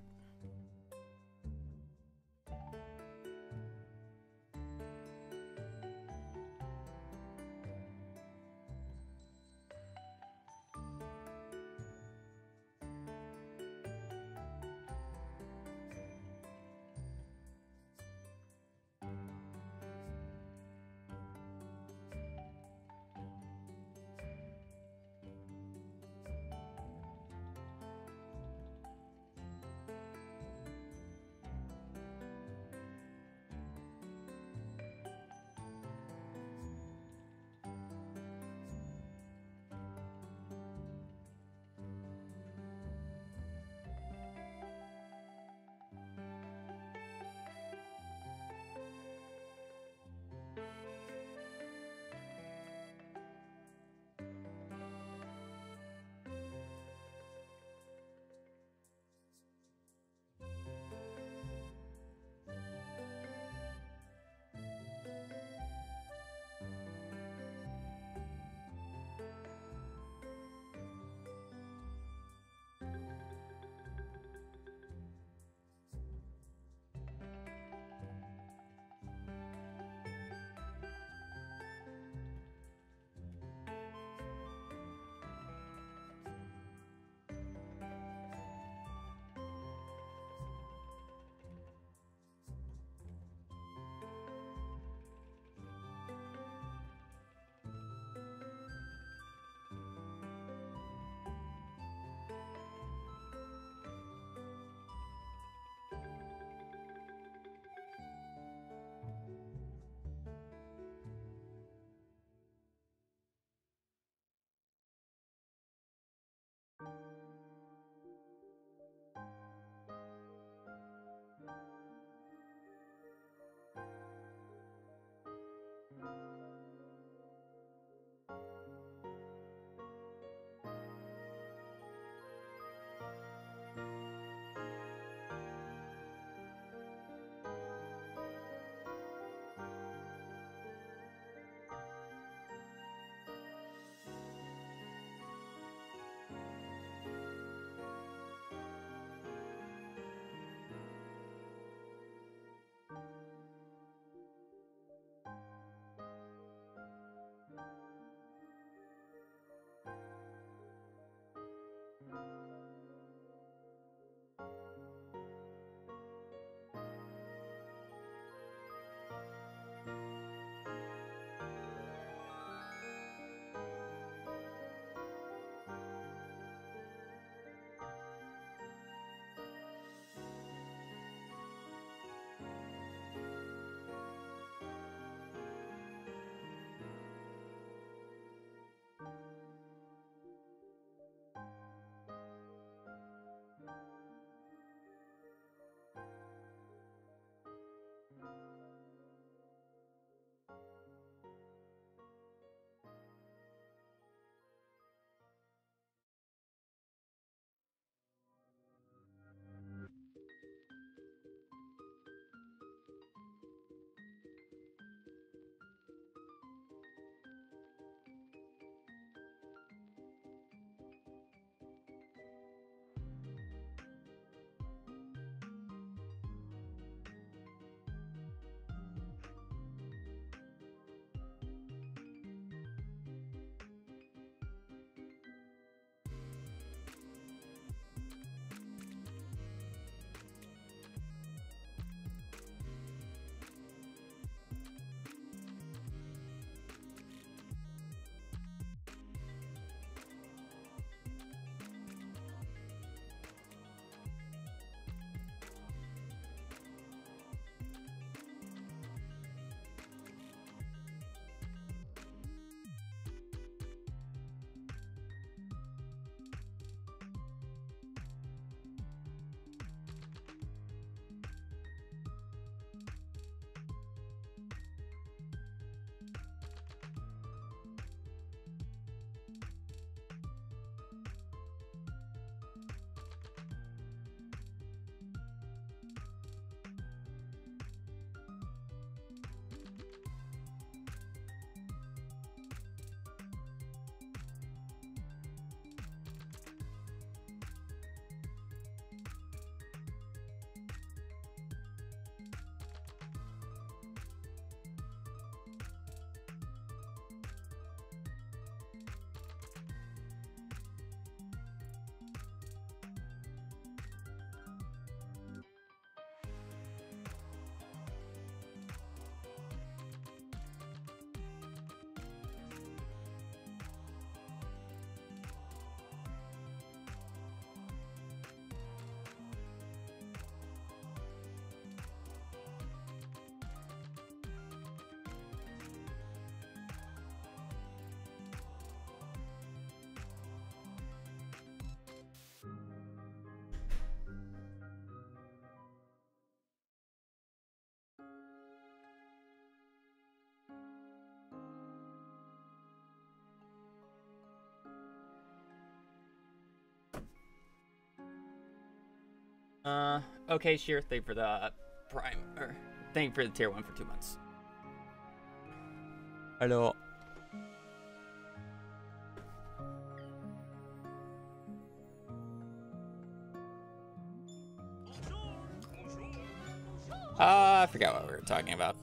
Okay, sure. Thank you for the prime, or thank you for the tier 1 for 2 months. Hello. I forgot what we were talking about.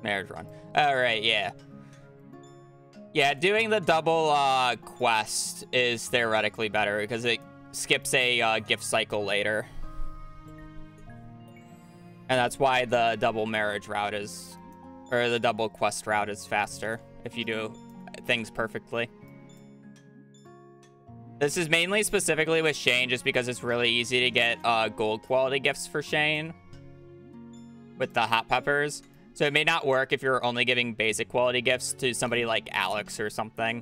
Marriage run. All right, yeah. Yeah, doing the double quest is theoretically better because it skips a gift cycle later. And that's why the double marriage route is, or the double quest route is faster if you do things perfectly. This is mainly specifically with Shane just because it's really easy to get gold quality gifts for Shane with the hot peppers. So it may not work if you're only giving basic quality gifts to somebody like Alex or something.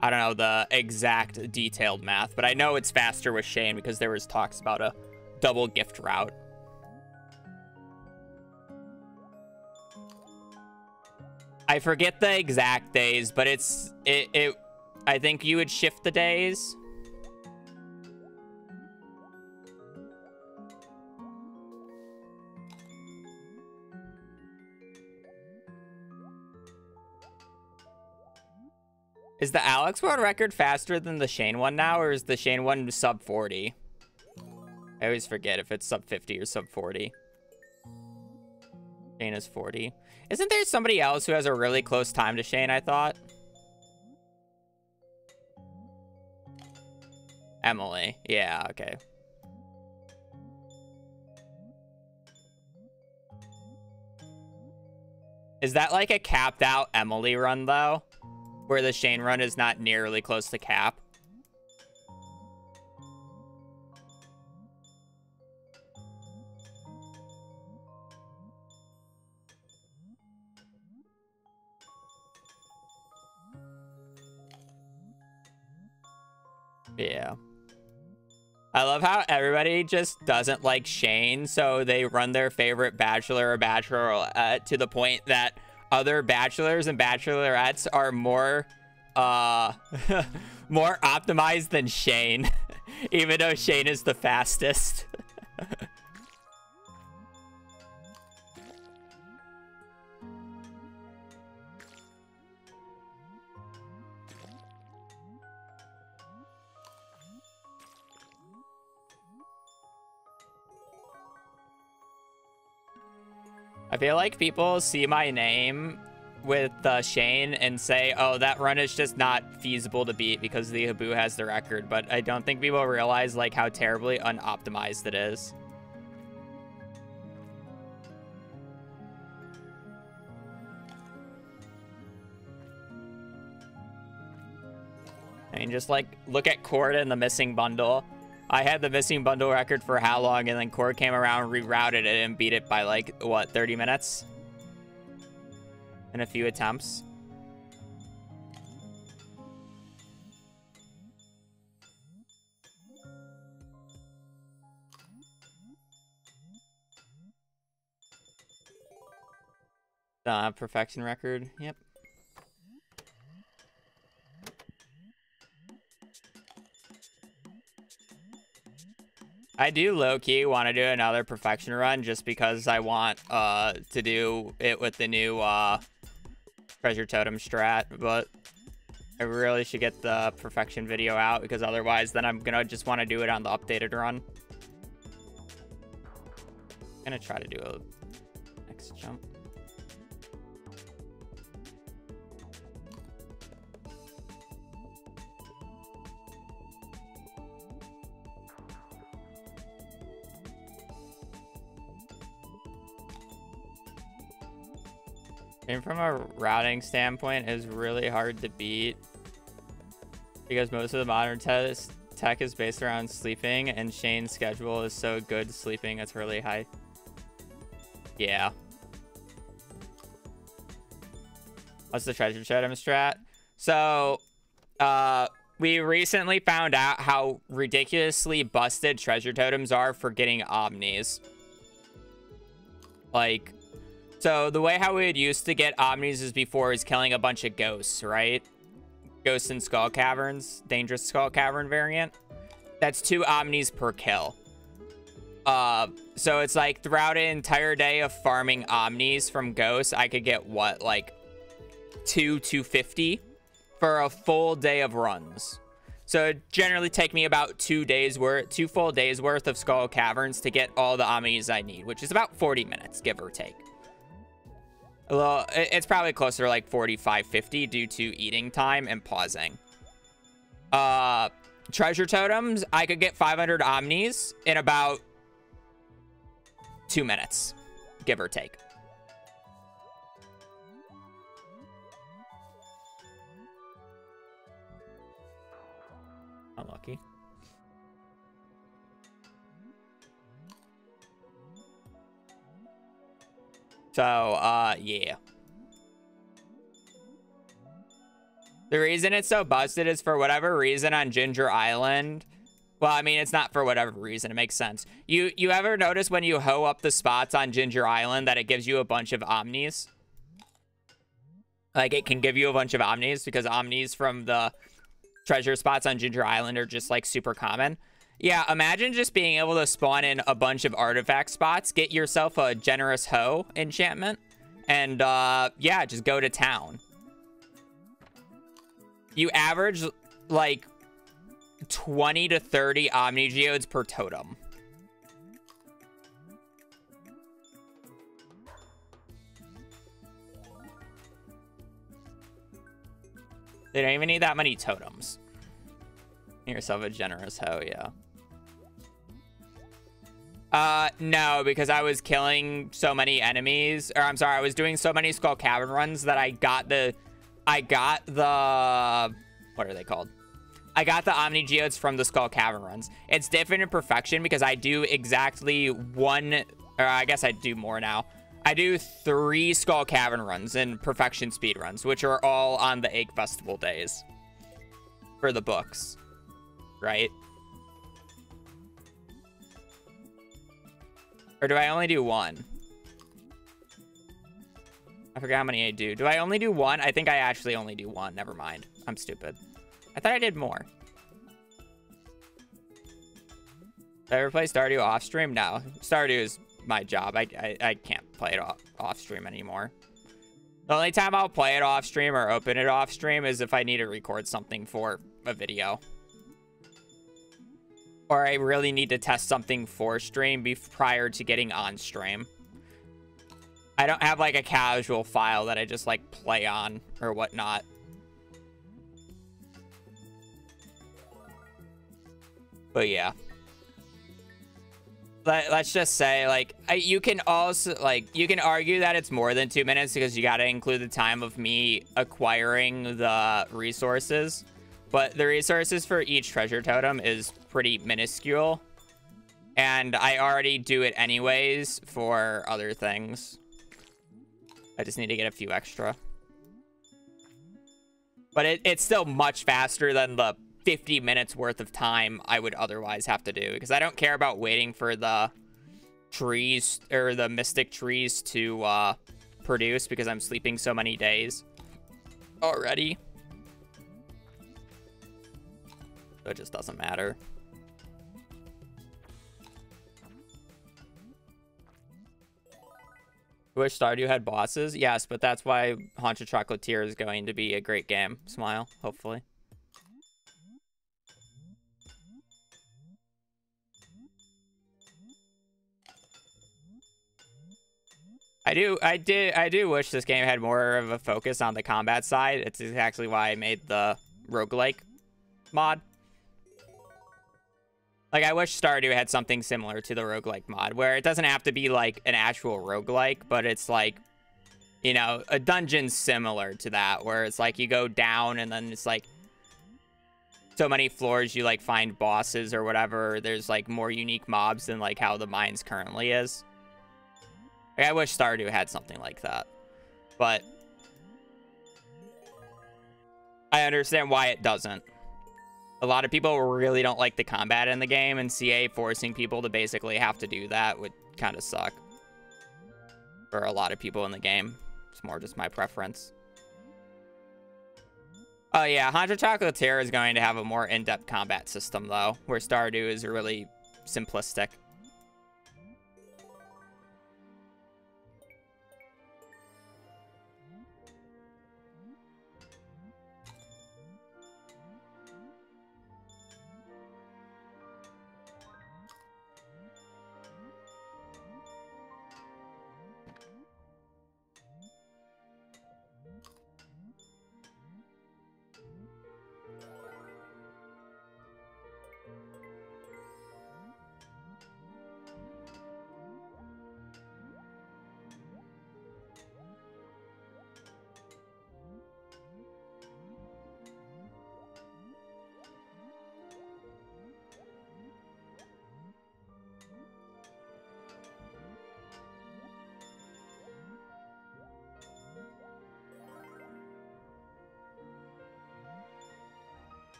I don't know the exact detailed math, but I know it's faster with Shane because there was talks about a double gift route. I forget the exact days, but I think you would shift the days. Is the Alex world record faster than the Shane one now, or is the Shane one sub 40? I always forget if it's sub 50 or sub 40. Shane is 40. Isn't there somebody else who has a really close time to Shane, I thought? Emily. Yeah, okay. Is that like a capped out Emily run, though? Where the Shane run is not nearly close to cap? Yeah. I love how everybody just doesn't like Shane, so they run their favorite bachelor or bachelorette to the point that other bachelors and bachelorettes are more more optimized than Shane, even though Shane is the fastest. I feel like people see my name with Shane and say, oh, that run is just not feasible to beat because the Habu has the record, but I don't think people realize like how terribly unoptimized it is. I mean, just like look at Kord and the missing bundle. I had the missing bundle record for how long, and then Kord came around, rerouted it, and beat it by like, what, 30 minutes? In a few attempts. Perfection record, yep. I do low-key want to do another perfection run just because I want to do it with the new treasure totem strat, but I really should get the perfection video out because otherwise then I'm gonna just want to do it on the updated run. I'm gonna try to do a next jump. And from a routing standpoint, is really hard to beat because most of the modern tech is based around sleeping, and Shane's schedule is so good sleeping, it's really high. Yeah. What's the treasure totem strat? So, we recently found out how ridiculously busted treasure totems are for getting omnis. Like, So the way how we would used to get Omnis is before is killing a bunch of ghosts, right? Ghosts in Skull Caverns, Dangerous Skull Cavern variant. That's 2 Omnis per kill. So it's like throughout an entire day of farming Omnis from ghosts, I could get what, like 250 for a full day of runs. So it generally take me about 2 full days worth of Skull Caverns to get all the Omnis I need, which is about 40 minutes, give or take. Well, it's probably closer to like 45, 50 due to eating time and pausing. Treasure totems, I could get 500 Omnis in about 2 minutes, give or take. Unlucky. So, yeah. The reason it's so busted is for whatever reason on Ginger Island. Well, I mean, it's not for whatever reason. It makes sense. You ever notice when you hoe up the spots on Ginger Island that it gives you a bunch of Omnis? Like, it can give you a bunch of Omnis because Omnis from the treasure spots on Ginger Island are just, like, super common. Yeah, imagine just being able to spawn in a bunch of artifact spots, get yourself a generous hoe enchantment, and, yeah, just go to town. You average, like, 20 to 30 Omni Geodes per totem. They don't even need that many totems. Get yourself a generous hoe, yeah. No, because I was killing so many enemies, or I'm sorry, I was doing so many Skull Cavern runs that I got the, what are they called? I got the Omni Geodes from the Skull Cavern runs. It's different in Perfection because I do exactly one, or I guess I do more now. I do 3 Skull Cavern runs and Perfection speed runs, which are all on the Egg Festival days for the books, right? Or do I only do 1? I forgot how many I do. Do I only do 1? I think I actually only do 1. Never mind. I'm stupid. I thought I did more. Did I ever play Stardew off stream? No. Stardew is my job. I can't play it off stream anymore. The only time I'll play it off stream or open it off stream is if I need to record something for a video. Or I really need to test something for stream prior to getting on stream. I don't have like a casual file that I just like play on or whatnot. But yeah. Let's just say, like, you can also, like, you can argue that it's more than 2 minutes because you got to include the time of me acquiring the resources. But the resources for each treasure totem is pretty minuscule. And I already do it anyways for other things. I just need to get a few extra. But it's still much faster than the 50 minutes worth of time I would otherwise have to do. Because I don't care about waiting for the trees, or the mystic trees to produce because I'm sleeping so many days already. So it just doesn't matter. I wish Stardew had bosses. Yes, but that's why Haunted Chocolatier is going to be a great game. Smile, hopefully. I do wish this game had more of a focus on the combat side. It's exactly why I made the roguelike mod. Like, I wish Stardew had something similar to the roguelike mod, where it doesn't have to be, like, an actual roguelike, but it's, like, you know, a dungeon similar to that, where it's, like, you go down, and then it's, like, so many floors you, like, find bosses or whatever. There's, like, more unique mobs than, like, how the mines currently is. Like, I wish Stardew had something like that. But I understand why it doesn't. A lot of people really don't like the combat in the game, and CA forcing people to basically have to do that would kind of suck. for a lot of people in the game. It's more just my preference. Oh yeah, Hanjo Chocolatier is going to have a more in-depth combat system though, where Stardew is really simplistic.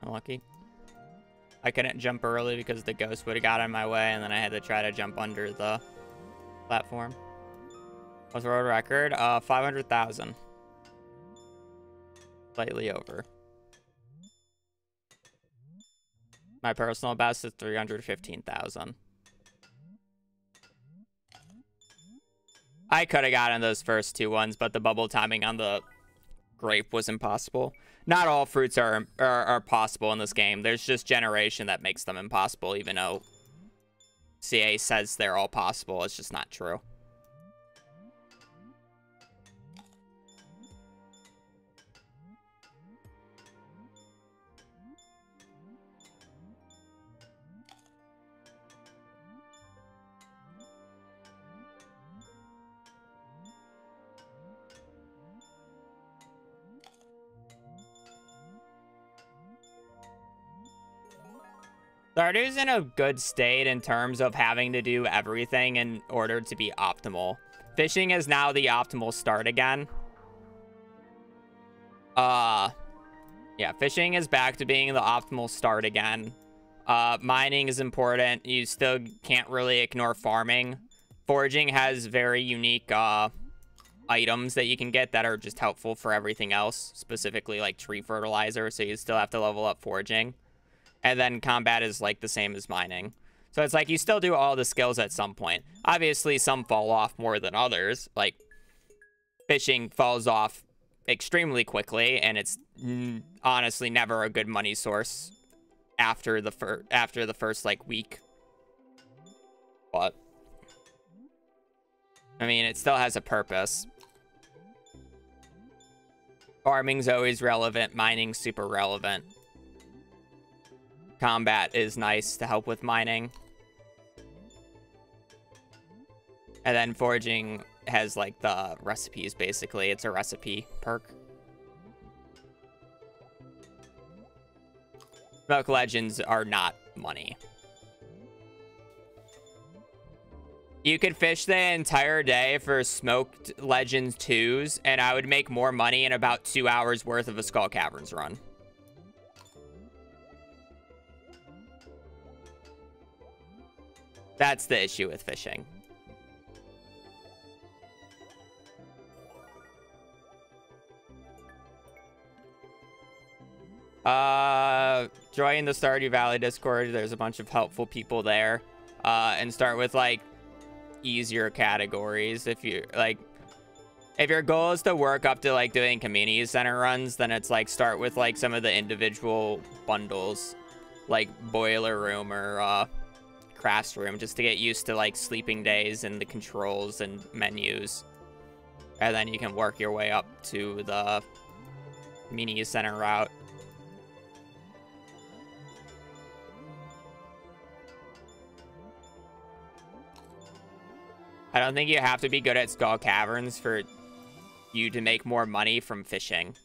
Unlucky. I couldn't jump early because the ghost would have got in my way, and then I had to try to jump under the platform. What's the road record? 500,000. Slightly over. My personal best is 315,000. I could have gotten those first two ones, but the bubble timing on the grape was impossible. Not all fruits are possible in this game. There's just generation that makes them impossible, even though CA says they're all possible. It's just not true. Stardew's in a good state in terms of having to do everything in order to be optimal. Fishing is now the optimal start again. Yeah, fishing is back to being the optimal start again. Mining is important. You still can't really ignore farming. Foraging has very unique items that you can get that are just helpful for everything else, specifically like tree fertilizer, so you still have to level up foraging. And then combat is like the same as mining. So it's like you still do all the skills at some point. Obviously, some fall off more than others. Like fishing falls off extremely quickly, and it's honestly never a good money source after the first like week. But I mean, it still has a purpose. Farming's always relevant. Mining's super relevant. Combat is nice to help with mining. And then foraging has like the recipes, basically. It's a recipe perk. Smoke Legends are not money. You could fish the entire day for Smoked Legends 2s, and I would make more money in about 2 hours worth of a Skull Caverns run. That's the issue with fishing. Join the Stardew Valley Discord. There's a bunch of helpful people there. And start with like easier categories. If you like, if your goal is to work up to like doing community center runs, then it's like start with like some of the individual bundles, like Boiler Room or Crafts Room, just to get used to like sleeping days and the controls and menus, and then you can work your way up to the community center route. I don't think you have to be good at Skull Caverns for you to make more money from fishing.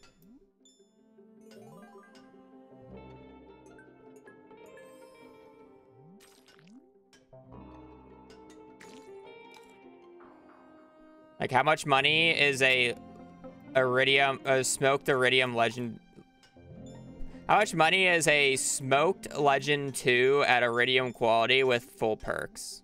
Like, how much money is a smoked iridium legend? How much money is a smoked legend 2 at iridium quality with full perks?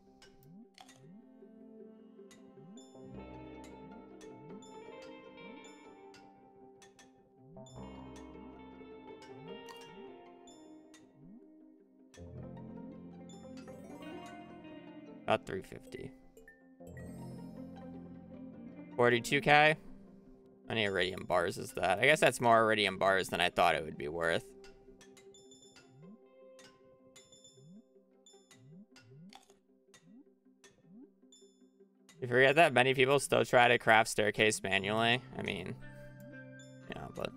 About 350. 42k? How many iridium bars is that? I guess that's more iridium bars than I thought it would be worth. You forget that many people still try to craft staircase manually. I mean, you know, but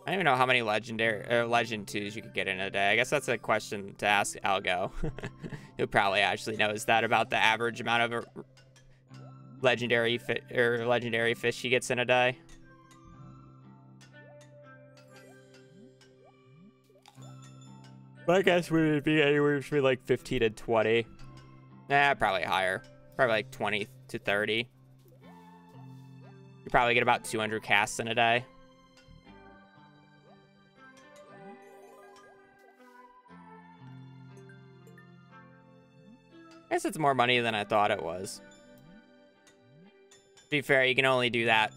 I don't even know how many legendary or legend 2s you could get in a day. I guess that's a question to ask Algo, who probably actually knows that about the average amount of legendary fish he gets in a day. My guess would be anywhere between like 15 and 20. Nah, probably higher. Probably like 20 to 30. You probably get about 200 casts in a day. I guess it's more money than I thought it was. To be fair, you can only do that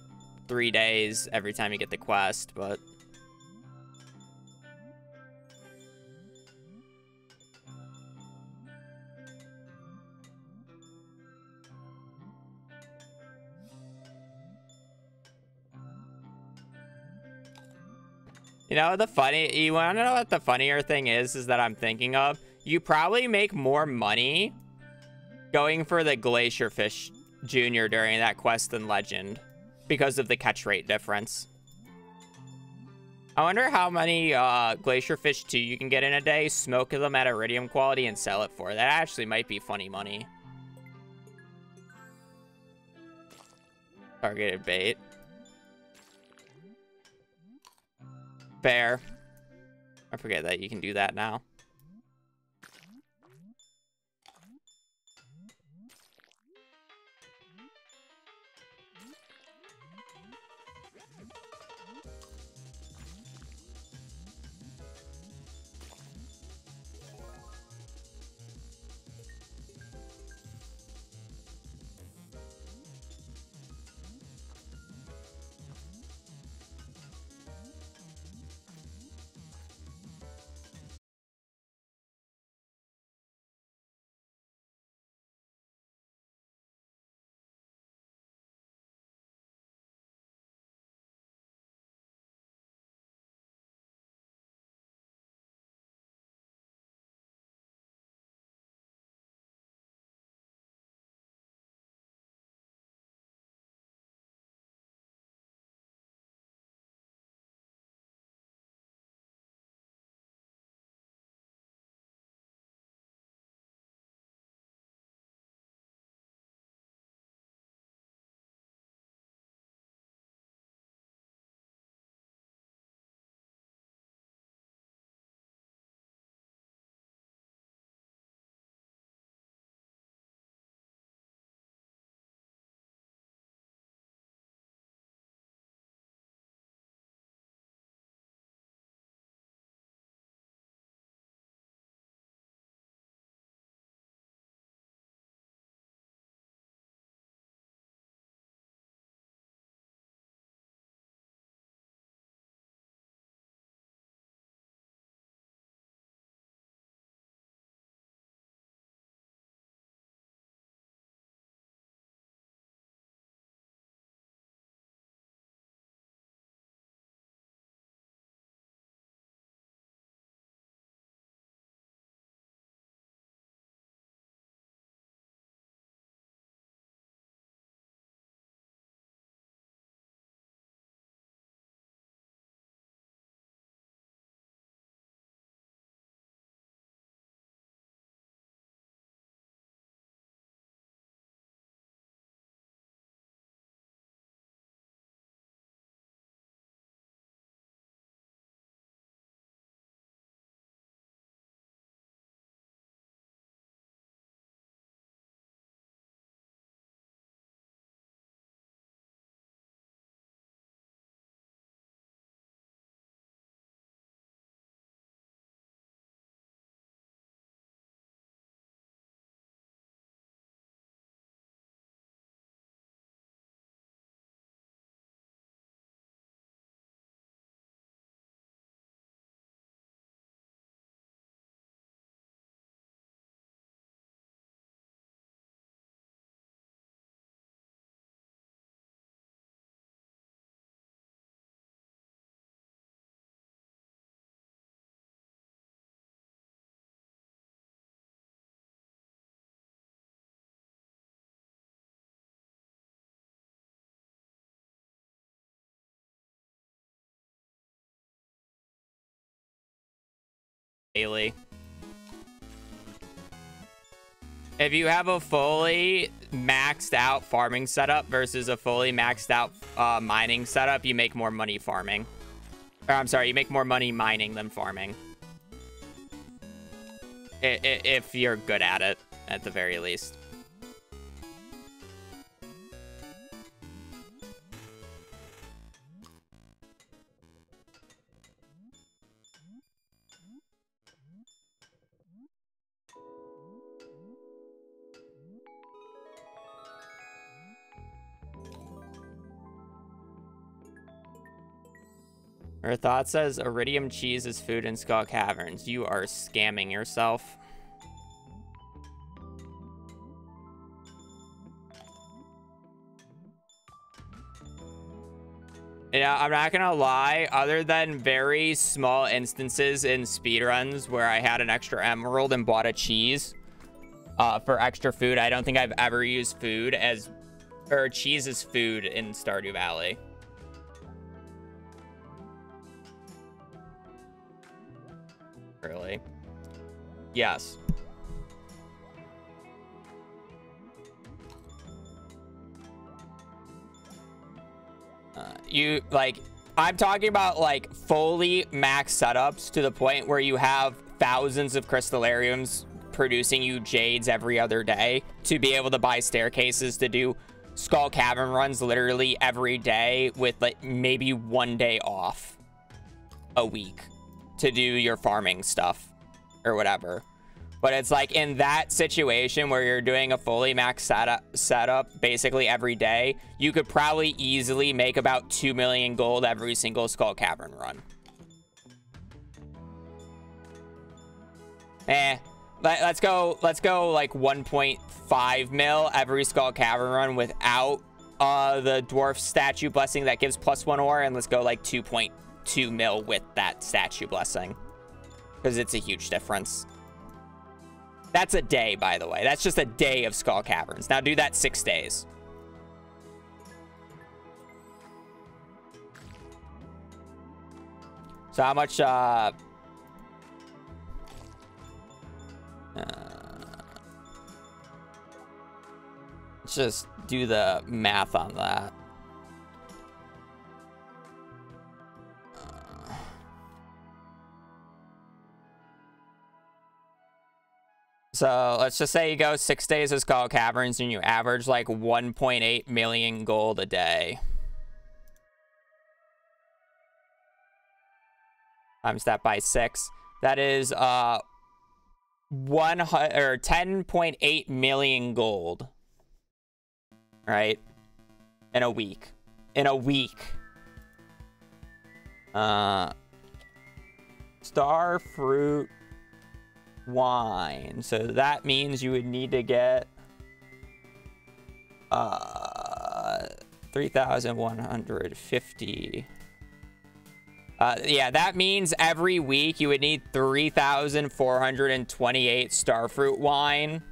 3 days every time you get the quest, but... You know, you want to know what the funnier thing is that I'm thinking of? You probably make more money going for the Glacier Fish Junior during that quest than Legend because of the catch rate difference. I wonder how many Glacier Fish 2 you can get in a day, smoke them at iridium quality, and sell it for. That actually might be funny money. Targeted bait. Fair. I forget that you can do that now. daily. If you have a fully maxed out farming setup versus a fully maxed out mining setup, you make more money farming. Or, I'm sorry, you make more money mining than farming. If you're good at it, at the very least. Her thought says iridium cheese is food in Skull Caverns. You are scamming yourself. Yeah, I'm not gonna lie, other than very small instances in speedruns where I had an extra emerald and bought a cheese for extra food, I don't think I've ever used food as, or cheese as food in Stardew Valley. Really? Yes. You, like, I'm talking about, like, fully max setups to the point where you have thousands of crystallariums producing you jades every other day to be able to buy staircases to do Skull Cavern runs literally every day with, like, maybe 1 day off a week to do your farming stuff or whatever. But it's like in that situation where you're doing a fully max setup basically every day, you could probably easily make about 2 million gold every single Skull Cavern run. Let's go like 1.5 mil every Skull Cavern run without the dwarf statue blessing that gives +1 ore, and let's go like 2.2 mil with that statue blessing, because it's a huge difference. That's a day, by the way. That's just a day of Skull Caverns. Now do that 6 days. So how much, let's just do the math on that. So let's just say you go 6 days of Skull Caverns and you average like 1.8 million gold a day. Times that by 6. That is 10.8 million gold. Right? In a week. In a week. Star fruit wine. So that means you would need to get 3,150. Yeah, that means every week you would need 3,428 starfruit wine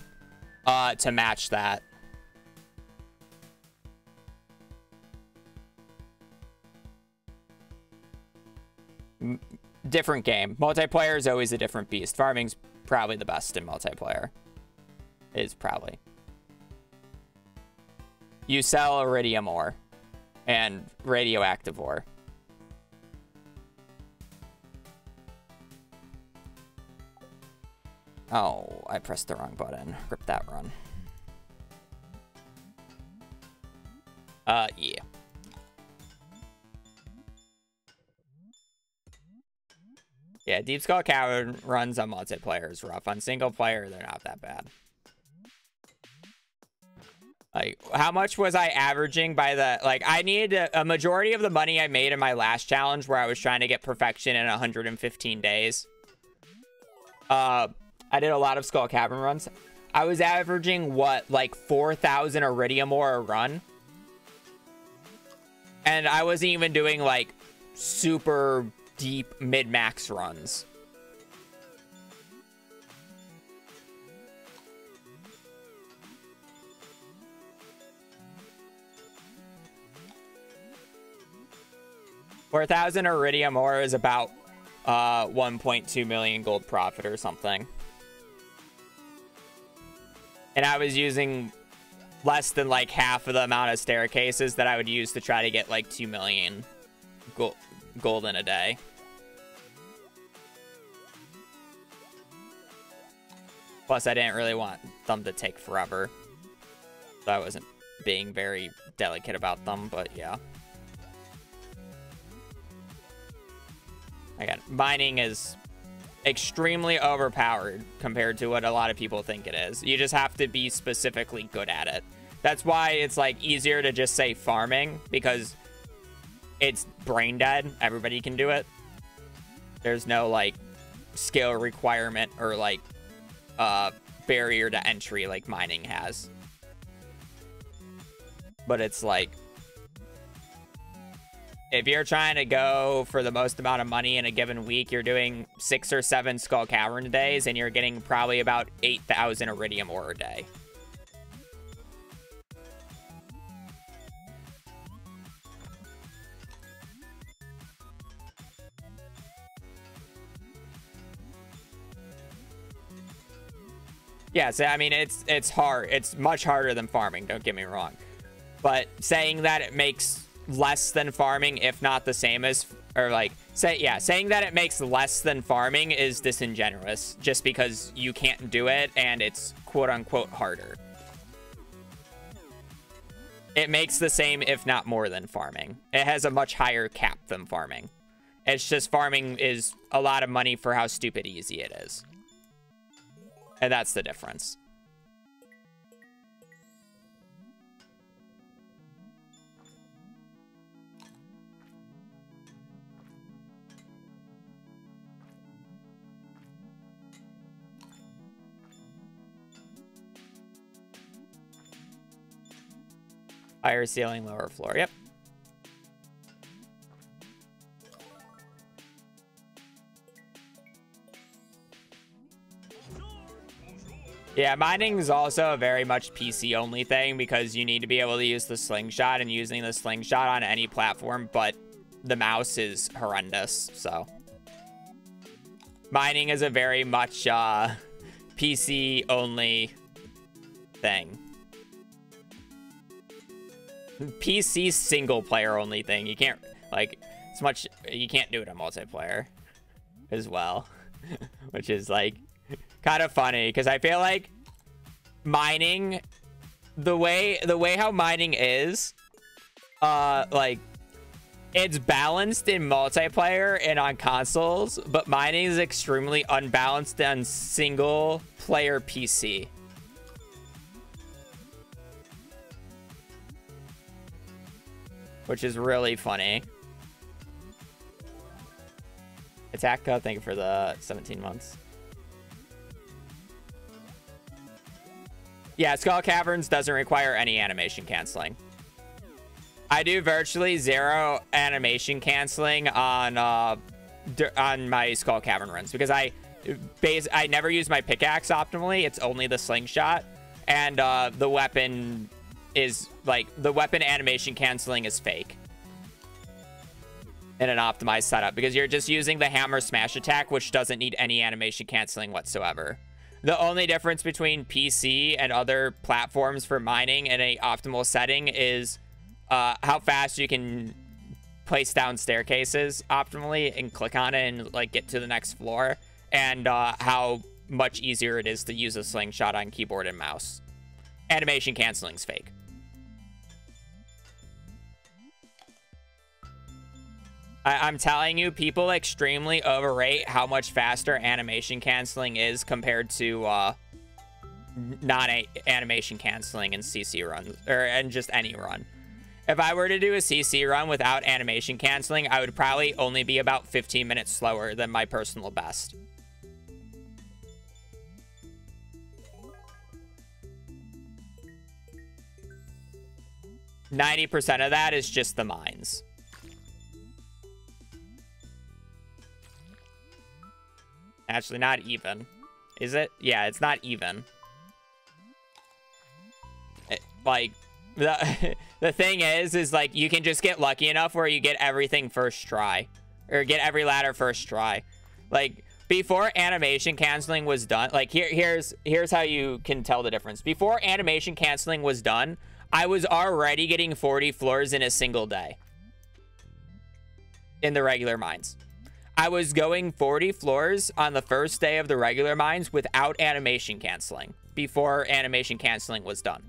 to match that. Different game. Multiplayer is always a different beast. Farming's probably the best in multiplayer. Is probably. You sell iridium ore and radioactive ore. Oh, I pressed the wrong button. Rip that run. Yeah. Yeah, Deep Skull Cavern runs on multiplayer is rough. On single player, they're not that bad. Like, how much was I averaging by the... Like, I needed a majority of the money I made in my last challenge where I was trying to get perfection in 115 days. I did a lot of Skull Cavern runs. I was averaging, what, like 4,000 iridium ore a run? And I wasn't even doing, like, super deep mid-max runs. $4,000 iridium ore is about 1.2 million gold profit or something. And I was using less than like half of the amount of staircases that I would use to try to get like 2 million gold in a day. Plus, I didn't really want them to take forever. So I wasn't being very delicate about them, but yeah. Again, mining is extremely overpowered compared to what a lot of people think it is. You just have to be specifically good at it. That's why it's like easier to just say farming, because it's brain dead. Everybody can do it. There's no like skill requirement or like barrier to entry like mining has. But it's like, if you're trying to go for the most amount of money in a given week, you're doing 6 or 7 Skull Cavern days, and you're getting probably about 8,000 Iridium ore a day. Yeah, so I mean, it's hard. It's much harder than farming, don't get me wrong. But saying that it makes less than farming, if not the same as, or like, saying that it makes less than farming is disingenuous, just because you can't do it and it's quote-unquote harder. It makes the same, if not more than farming. It has a much higher cap than farming. It's just farming is a lot of money for how stupid easy it is. And that's the difference. Higher ceiling, lower floor. Yep. Yeah, mining is also a very much PC only thing, because you need to be able to use the slingshot, and using the slingshot on any platform but the mouse is horrendous. So mining is a very much PC only thing. PC single player only thing. You can't like it's much, you can't do it on multiplayer as well. Which is like kind of funny, because I feel like mining, the way how mining is, like, it's balanced in multiplayer and on consoles, but mining is extremely unbalanced on single player PC. Which is really funny. Attack code, thank you for the 17 months. Yeah, Skull Caverns doesn't require any animation canceling. I do virtually 0 animation canceling on my Skull Cavern runs, because I never use my pickaxe optimally. It's only the slingshot, and the weapon is like, the weapon animation canceling is fake in an optimized setup, because you're just using the hammer smash attack, which doesn't need any animation canceling whatsoever. The only difference between PC and other platforms for mining in a optimal setting is how fast you can place down staircases optimally and click on it and like get to the next floor, and how much easier it is to use a slingshot on keyboard and mouse. Animation canceling is fake. I'm telling you, people extremely overrate how much faster animation canceling is compared to non-animation canceling in CC runs, or in just any run. If I were to do a CC run without animation canceling, I would probably only be about 15 minutes slower than my personal best. %90 of that is just the mines. Actually, not even. Is it? Yeah, it's not even. Like, the thing is like, you can just get lucky enough where you get everything first try. Or get every ladder first try. Like, before animation canceling was done, like, here's how you can tell the difference. Before animation canceling was done, I was already getting 40 floors in a single day in the regular mines. I was going 40 floors on the first day of the regular mines without animation canceling, before animation canceling was done.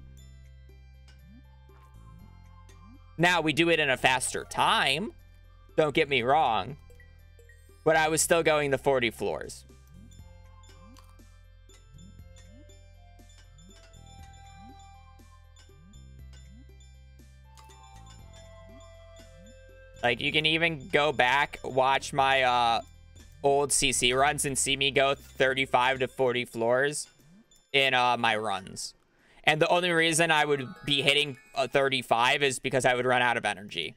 Now, we do it in a faster time, don't get me wrong, but I was still going the 40 floors. Like, you can even go back, watch my old CC runs and see me go 35 to 40 floors in my runs. And the only reason I would be hitting 35 is because I would run out of energy.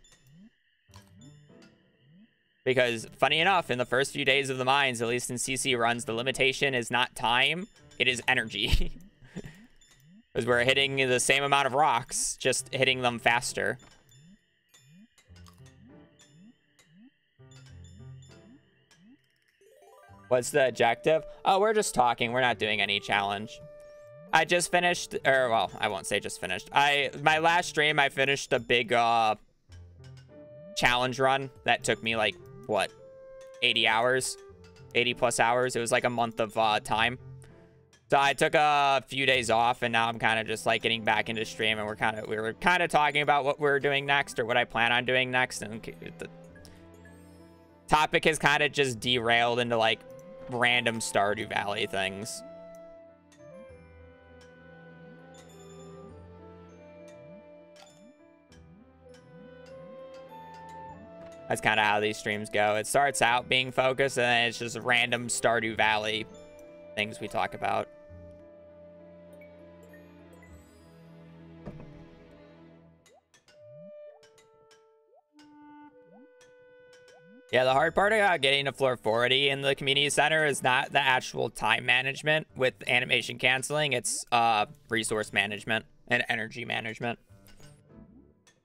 Because, funny enough, in the first few days of the mines, at least in CC runs, the limitation is not time, it is energy. Because we're hitting the same amount of rocks, just hitting them faster. What's the objective? Oh, we're just talking. We're not doing any challenge. I just finished, or well, I won't say just finished. My last stream, I finished a big challenge run that took me like, what, 80 hours? 80 plus hours. It was like a month of time. So I took a few days off, and now I'm kind of just like getting back into stream, and we were kind of talking about what we're doing next, or what I plan on doing next, and the topic has kind of just derailed into like random Stardew Valley things. That's kind of how these streams go. It starts out being focused, and then it's just random Stardew Valley things we talk about. Yeah, the hard part about getting to floor 40 in the community center is not the actual time management with animation canceling. It's resource management and energy management.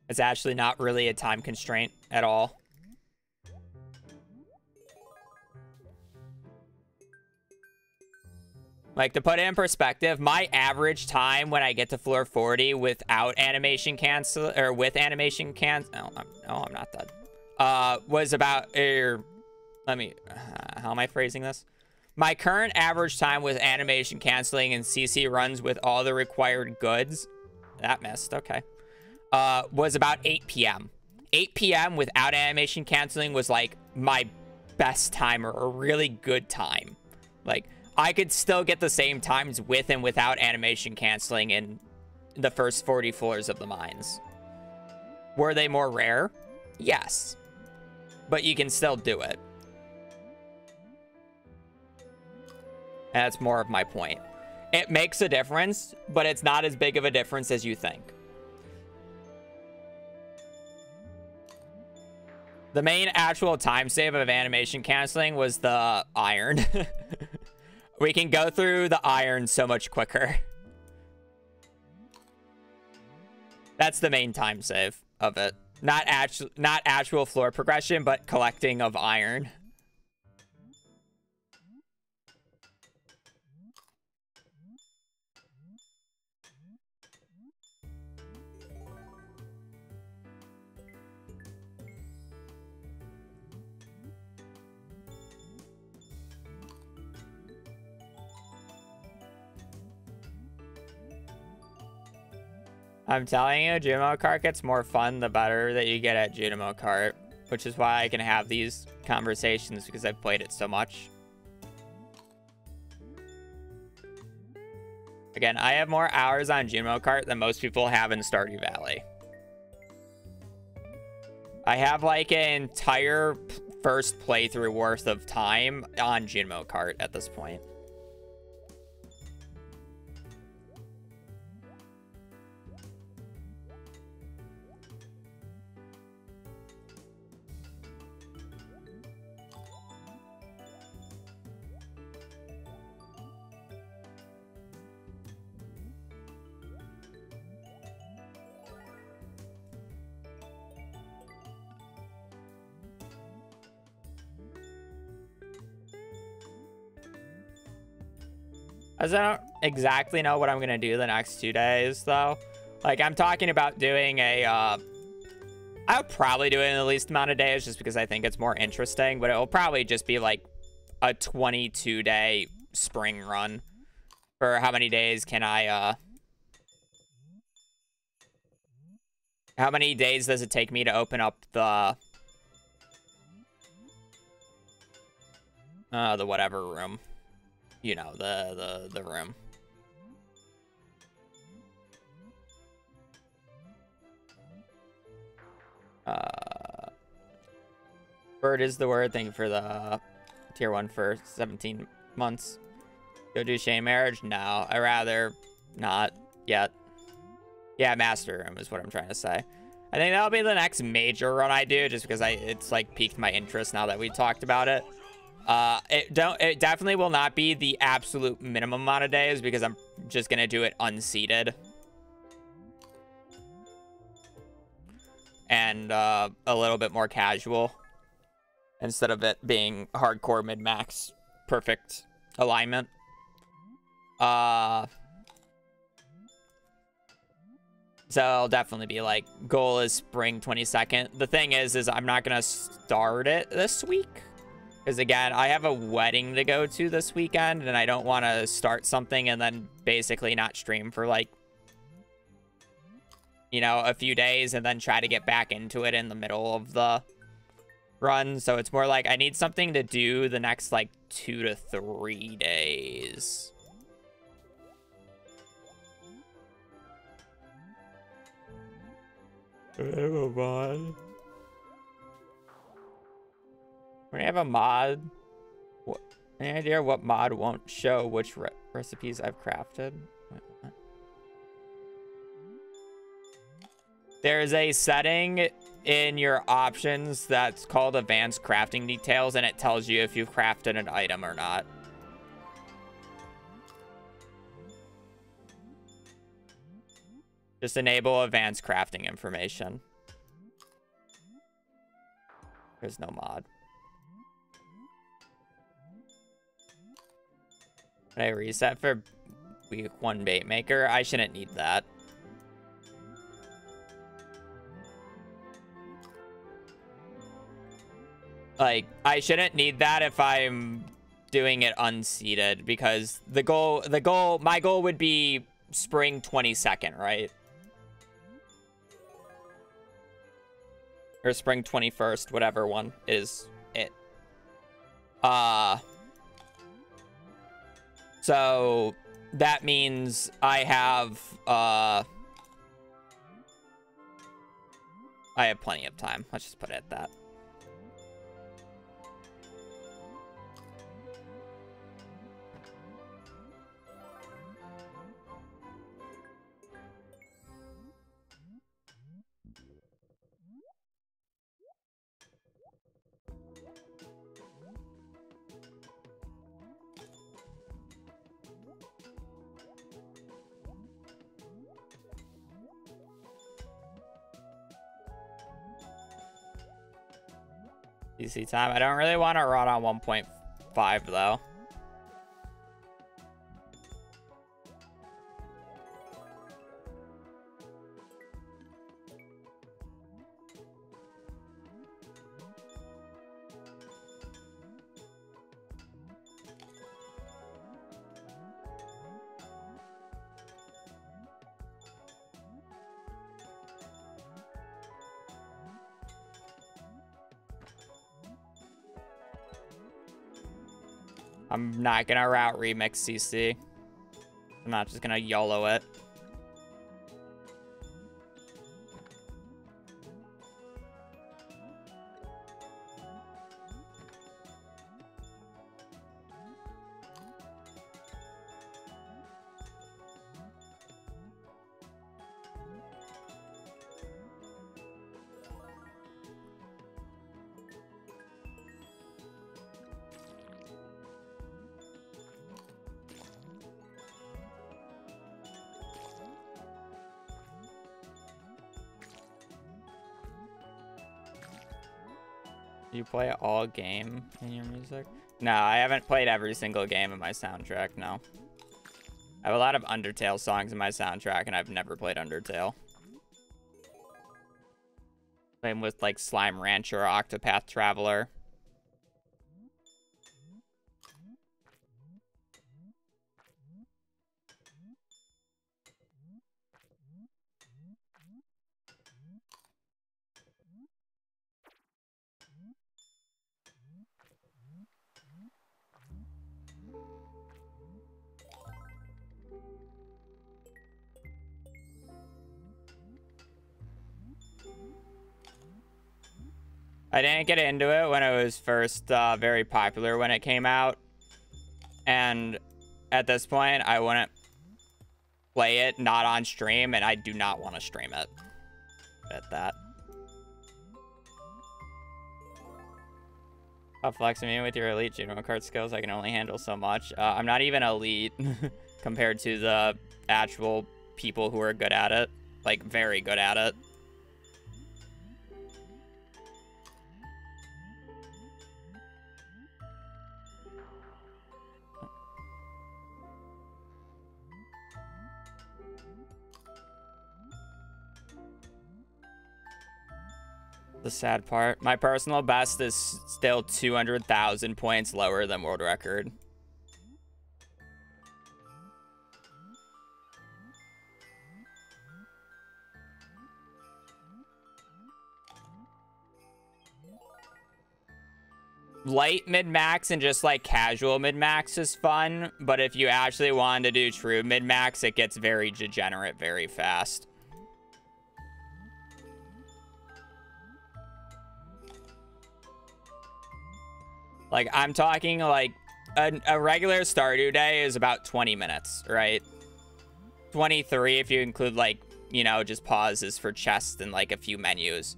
It's actually not really a time constraint at all. Like, to put it in perspective, my average time when I get to floor 40 without animation cancel, or with animation cancel, no, I'm not done. Was about, let me, how am I phrasing this? My current average time with animation canceling and CC runs with all the required goods, that missed, okay, was about 8 p.m. 8 p.m. without animation canceling was like my best time, or a really good time. Like, I could still get the same times with and without animation canceling in the first 40 floors of the mines. Were they more rare? Yes. But you can still do it. And that's more of my point. It makes a difference, but it's not as big of a difference as you think. The main actual time save of animation canceling was the iron. We can go through the iron so much quicker. That's the main time save of it. Not actual floor progression, but collecting of iron. I'm telling you, Junimo Kart gets more fun the better that you get at Junimo Kart, which is why I can have these conversations, because I've played it so much. Again, I have more hours on Junimo Kart than most people have in Stardew Valley. I have like an entire first playthrough worth of time on Junimo Kart at this point. As I don't exactly know what I'm going to do the next 2 days, though. Like, I'm talking about doing a, I would probably do it in the least amount of days just because I think it's more interesting, but it will probably just be like a 22-day spring run. For how many days can I, how many days does it take me to open up the whatever room? You know, the room. Bird is the word. Thank you for the tier 1 for 17 months. Go do Shane marriage? No, I rather not yet. Yeah, master room is what I'm trying to say. I think that'll be the next major run I do, just because it's like piqued my interest now that we talked about it. It definitely will not be the absolute minimum amount of days because I'm just gonna do it unseated. And a little bit more casual instead of it being hardcore mid-max perfect alignment. So it'll definitely be like, goal is spring 22nd. The thing is I'm not gonna start it this week. Because again, I have a wedding to go to this weekend, and I don't want to start something and then basically not stream for like, you know, a few days and then try to get back into it in the middle of the run. So it's more like I need something to do the next like 2 to 3 days. I have a mod. When I have a mod, any idea what mod won't show which recipes I've crafted? What? There's a setting in your options that's called advanced crafting details, and it tells you if you've crafted an item or not. Just enable advanced crafting information. There's no mod. Did I reset for week 1 bait maker? I shouldn't need that. Like, I shouldn't need that if I'm doing it unseated, because my goal would be spring 22nd, right? Or spring 21st, whatever one is it. So that means I have plenty of time. Let's just put it at that. PC time. I don't really want to run on 1.5 though. I'm not gonna route remix CC. I'm not just gonna YOLO it. You play all game in your music? No, I haven't played every single game in my soundtrack, no. I have a lot of Undertale songs in my soundtrack, and I've never played Undertale. Same with like Slime Rancher or Octopath Traveler. I didn't get into it when it was first very popular when it came out. And at this point, I wouldn't play it not on stream, and I do not want to stream it. Bet that. Stop flexing me with your elite Junimo Kart skills. I can only handle so much. I'm not even elite compared to the actual people who are good at it. Like, very good at it. The sad part. My personal best is still 200,000 points lower than world record. Light mid-max and just like casual mid-max is fun, but if you actually want to do true mid-max, it gets very degenerate very fast. Like, I'm talking like a regular Stardew day is about 20 minutes, right? 23 if you include like, you know, just pauses for chests and like a few menus.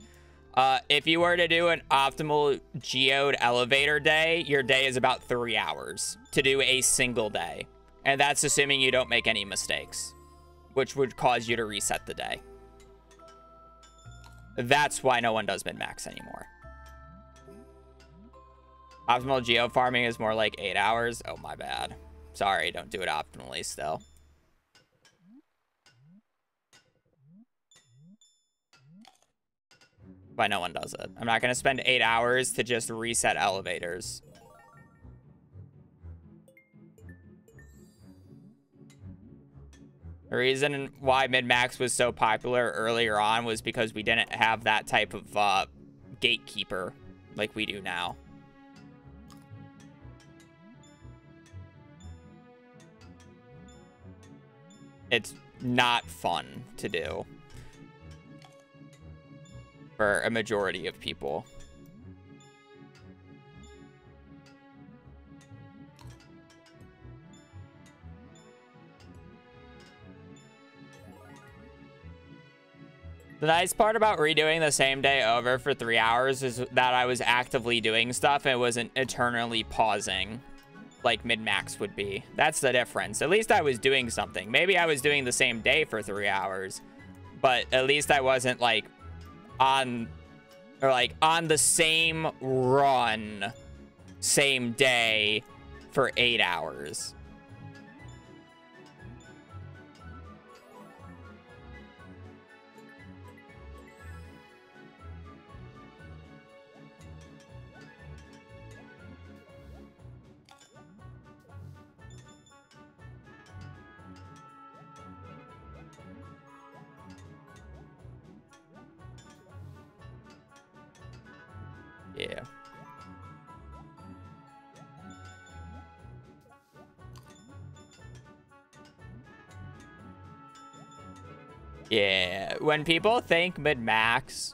If you were to do an optimal geode elevator day, your day is about 3 hours to do a single day. And that's assuming you don't make any mistakes, which would cause you to reset the day. That's why no one does min-max anymore. Optimal geo farming is more like 8 hours. Oh, my bad. Sorry, don't do it optimally still. Why no one does it. I'm not going to spend 8 hours to just reset elevators. The reason why min-max was so popular earlier on was because we didn't have that type of gatekeeper like we do now. It's not fun to do for a majority of people. The nice part about redoing the same day over for 3 hours is that I was actively doing stuff and wasn't eternally pausing like min-max would be. That's the difference. At least I was doing something. Maybe I was doing the same day for 3 hours, but at least I wasn't like on the same run, same day for 8 hours. Yeah. Yeah. When people think mid-max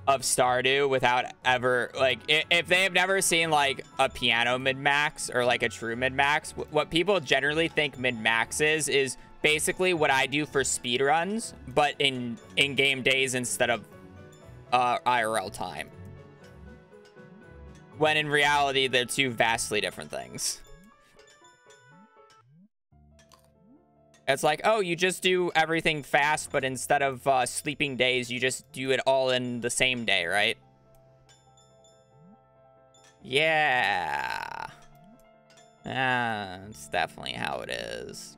of Stardew without ever, like, if they have never seen, like, a piano mid-max or, like, a true mid-max, what people generally think mid-max is basically what I do for speedruns, but in in-game days instead of IRL time. When in reality, they're two vastly different things. It's like, oh, you just do everything fast, but instead of sleeping days, you just do it all in the same day, right? Yeah. That's definitely how it is.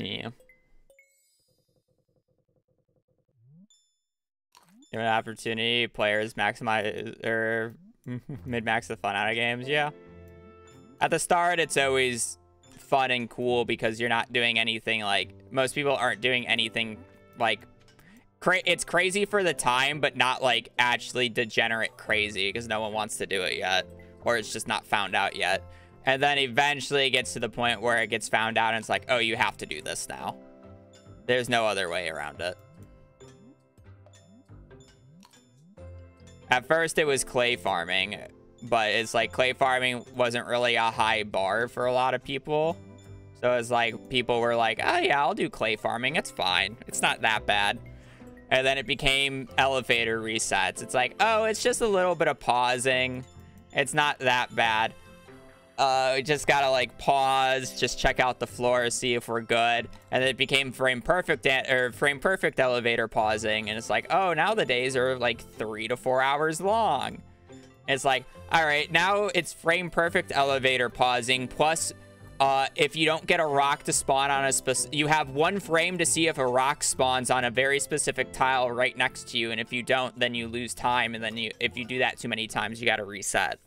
Yeah. Give an opportunity, players maximize or mid-max the fun out of games. Yeah. At the start, it's always fun and cool because you're not doing anything like most people aren't doing anything like it's crazy for the time, but not like actually degenerate crazy because no one wants to do it yet, or it's just not found out yet. And then eventually it gets to the point where it gets found out and it's like, oh, you have to do this now. There's no other way around it. At first it was clay farming, but it's like clay farming wasn't really a high bar for a lot of people. So it's like people were like, oh yeah, I'll do clay farming. It's fine. It's not that bad. And then it became elevator resets. It's like, oh, it's just a little bit of pausing. It's not that bad. We just gotta like pause, just check out the floor, see if we're good. And then it became frame perfect elevator pausing. And it's like, oh, now the days are like 3 to 4 hours long. It's like, all right, now it's frame perfect elevator pausing plus if you don't get a rock to spawn on a you have 1 frame to see if a rock spawns on a very specific tile right next to you, and if you don't, then you lose time, and then if you do that too many times, you got to reset.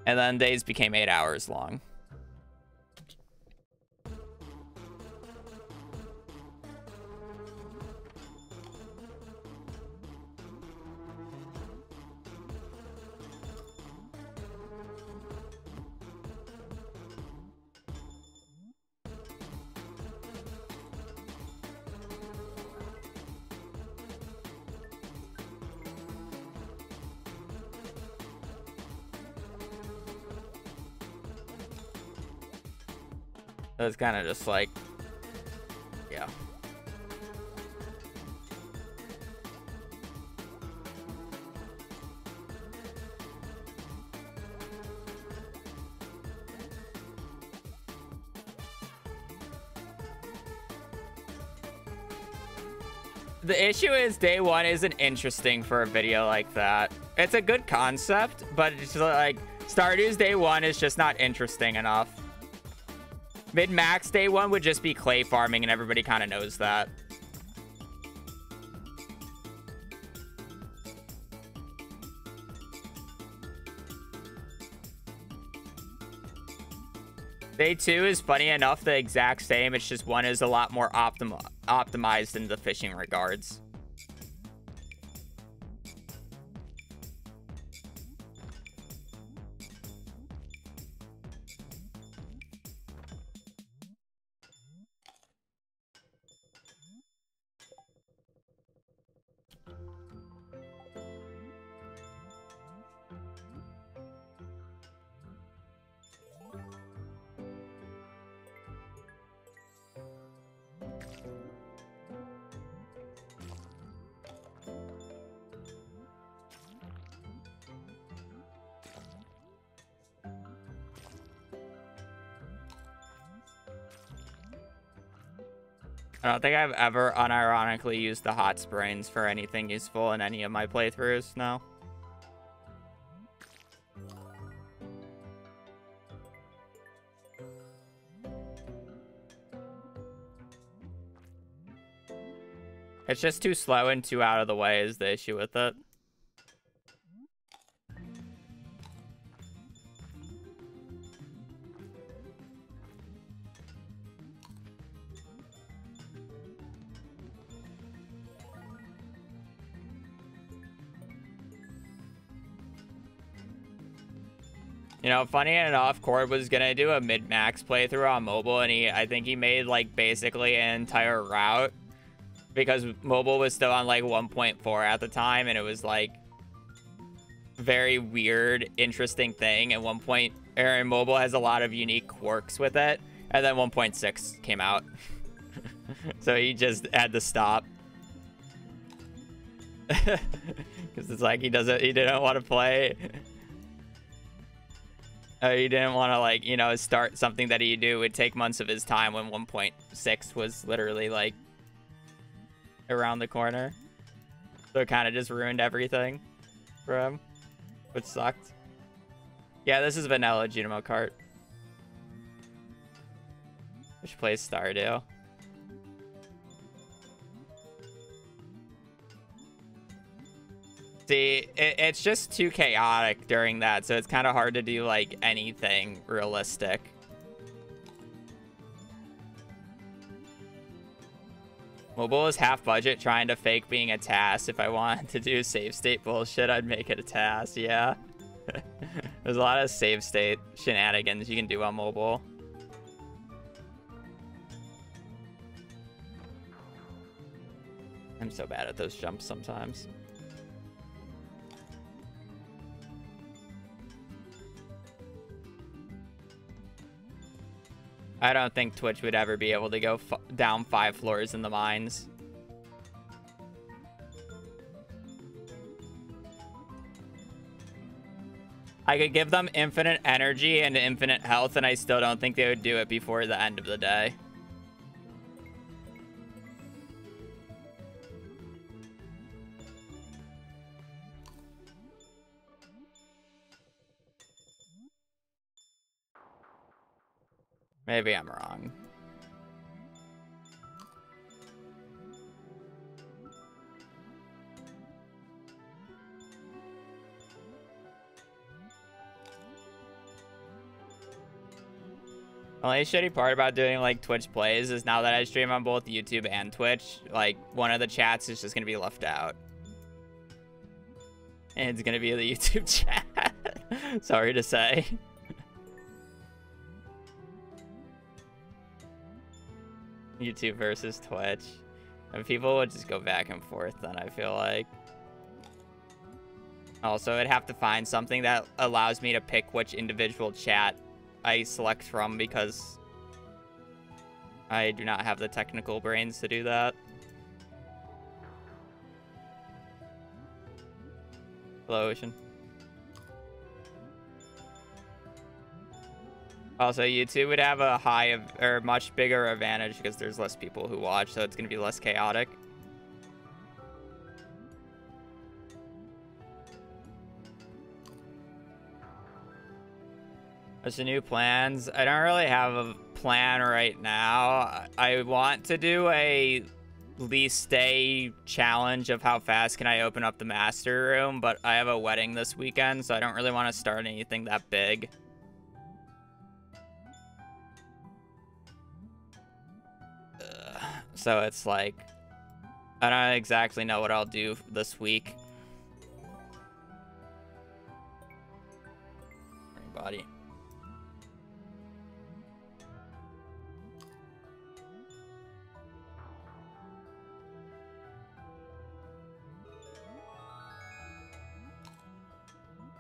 And then days became 8 hours long. So it's kind of just like, yeah. The issue is day 1 isn't interesting for a video like that. It's a good concept, but it's just like Stardew's day 1 is just not interesting enough. Mid-max day 1 would just be clay farming, and everybody kind of knows that. Day 2 is funny enough the exact same. It's just 1 is a lot more optimized in the fishing regards. I don't think I've ever unironically used the hot springs for anything useful in any of my playthroughs, no. It's just too slow and too out of the way is the issue with it. You know, funny enough, Cord was gonna do a mid-max playthrough on mobile, and I think he made like basically an entire route because mobile was still on like 1.4 at the time, and it was like very weird, interesting thing. And mobile has a lot of unique quirks with it, and then 1.6 came out, so he just had to stop because it's like he didn't want to play. He didn't want to, like, you know, start something that he knew would take months of his time when 1.6 was literally, like, around the corner. So it kind of just ruined everything for him, which sucked. Yeah, this is vanilla Junimo Kart. play Stardew. See, it's just too chaotic during that, so it's kind of hard to do, like, anything realistic. Mobile is half budget, trying to fake being a task. If I wanted to do save state bullshit, I'd make it a task, yeah. There's a lot of save state shenanigans you can do on mobile. I'm so bad at those jumps sometimes. I don't think Twitch would ever be able to go down 5 floors in the mines. I could give them infinite energy and infinite health, and I still don't think they would do it before the end of the day. Maybe I'm wrong. Only shitty part about doing like Twitch plays is now that I stream on both YouTube and Twitch, like one of the chats is just gonna be left out. And it's gonna be the YouTube chat. Sorry to say. YouTube versus Twitch. And people would just go back and forth then, I feel like. Also, I'd have to find something that allows me to pick which individual chat I select from, because I do not have the technical brains to do that. Hello, Ocean. Also, YouTube would have a much bigger advantage because there's less people who watch, so it's going to be less chaotic. What's the new plans? I don't really have a plan right now. I want to do a least day challenge of how fast can I open up the master room, but I have a wedding this weekend, so I don't really want to start anything that big. So it's like, I don't exactly know what I'll do this week. Body.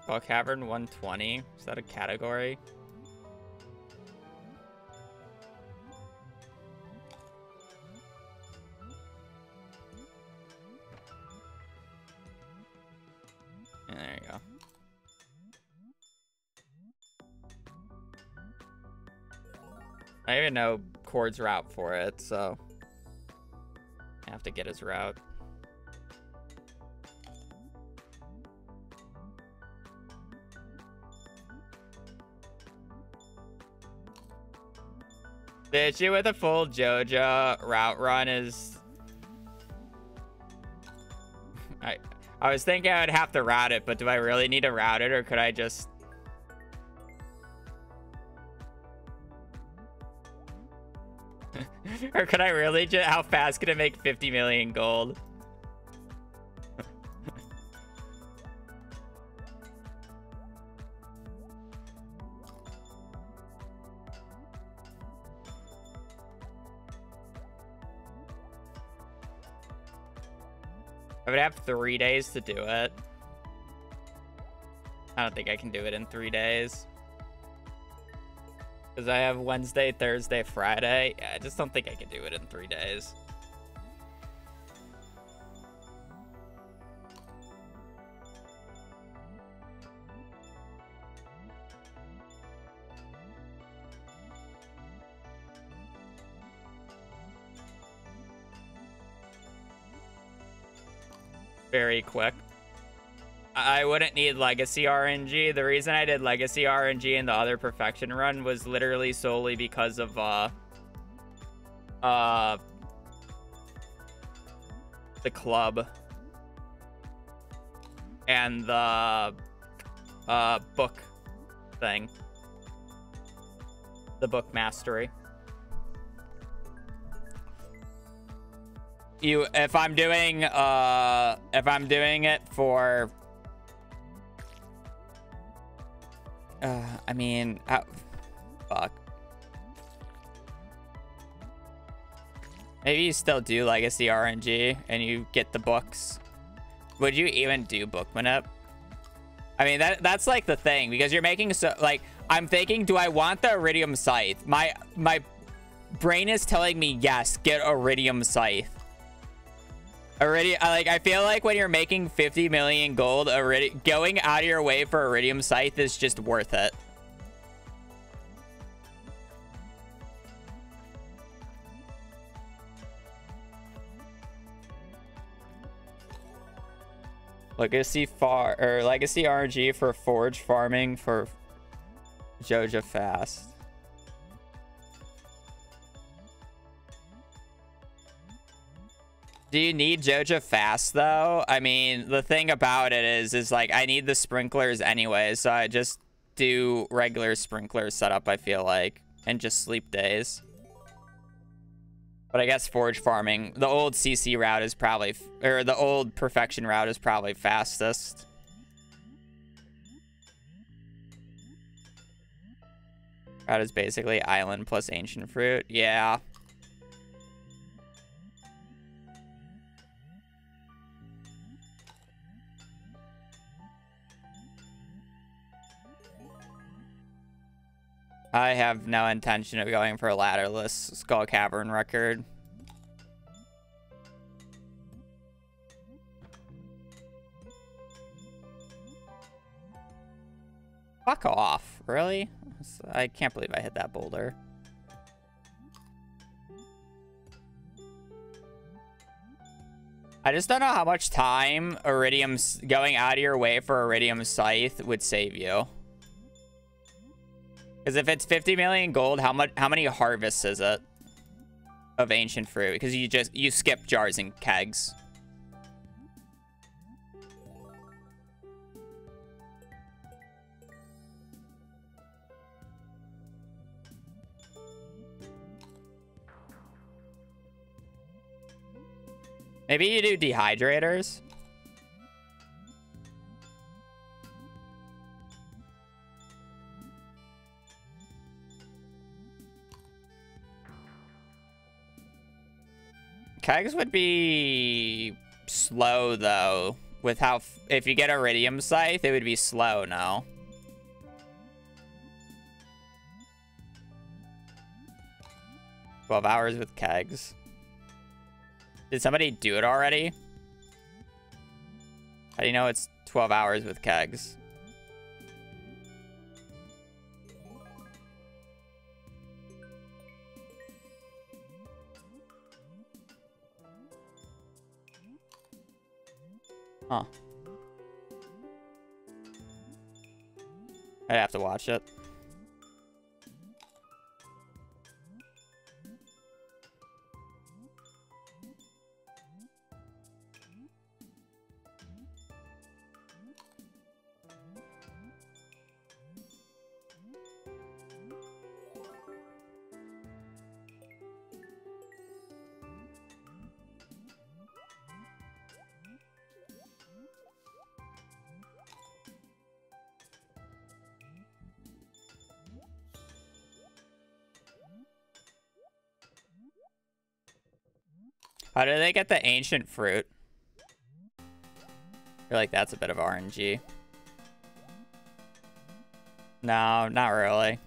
Oh, Cavern 120. Is that a category? Yeah, there you go. I even know Cord's route for it, so I have to get his route. The issue with a full Joja route run is I was thinking I would have to route it, but do I really need to route it, or could I just... Or could I really just... How fast could I make 50 million gold? I would have 3 days to do it. I don't think I can do it in 3 days. Because I have Wednesday, Thursday, Friday. Yeah, I just don't think I can do it in 3 days. Very quick. I wouldn't need Legacy RNG. The reason I did Legacy RNG in the other Perfection run was literally solely because of the club and the book thing. The book mastery. If I'm doing it for I mean, fuck. Maybe you still do Legacy RNG and you get the books. Would you even do book manip? I mean, that's like the thing, because you're making so like, I'm thinking, do I want the Iridium Scythe? My brain is telling me yes, get Iridium Scythe. I feel like when you're making 50 million gold, going out of your way for Iridium Scythe is just worth it. Legacy RNG for forge farming for Joja Fast. Do you need Joja Fast though? I mean, the thing about it is like I need the sprinklers anyway, so I just do regular sprinkler setup, I feel like, and just sleep days. But I guess forge farming, the old CC route is probably, or the old perfection route is probably fastest. Route is basically island plus ancient fruit. Yeah. I have no intention of going for a ladderless Skull Cavern record. Fuck off. Really? I can't believe I hit that boulder. I just don't know how much time going out of your way for Iridium Scythe would save you. Because if it's 50 million gold, how many harvests is it of ancient fruit? Because you skip jars and kegs. Maybe you do dehydrators. Kegs would be slow though, with how if you get Iridium Scythe, it would be slow now. $12 with kegs. Did somebody do it already? How do you know it's 12 hours with kegs? Huh. I'd have to watch it. How do they get the ancient fruit? I feel like that's a bit of RNG. No, not really.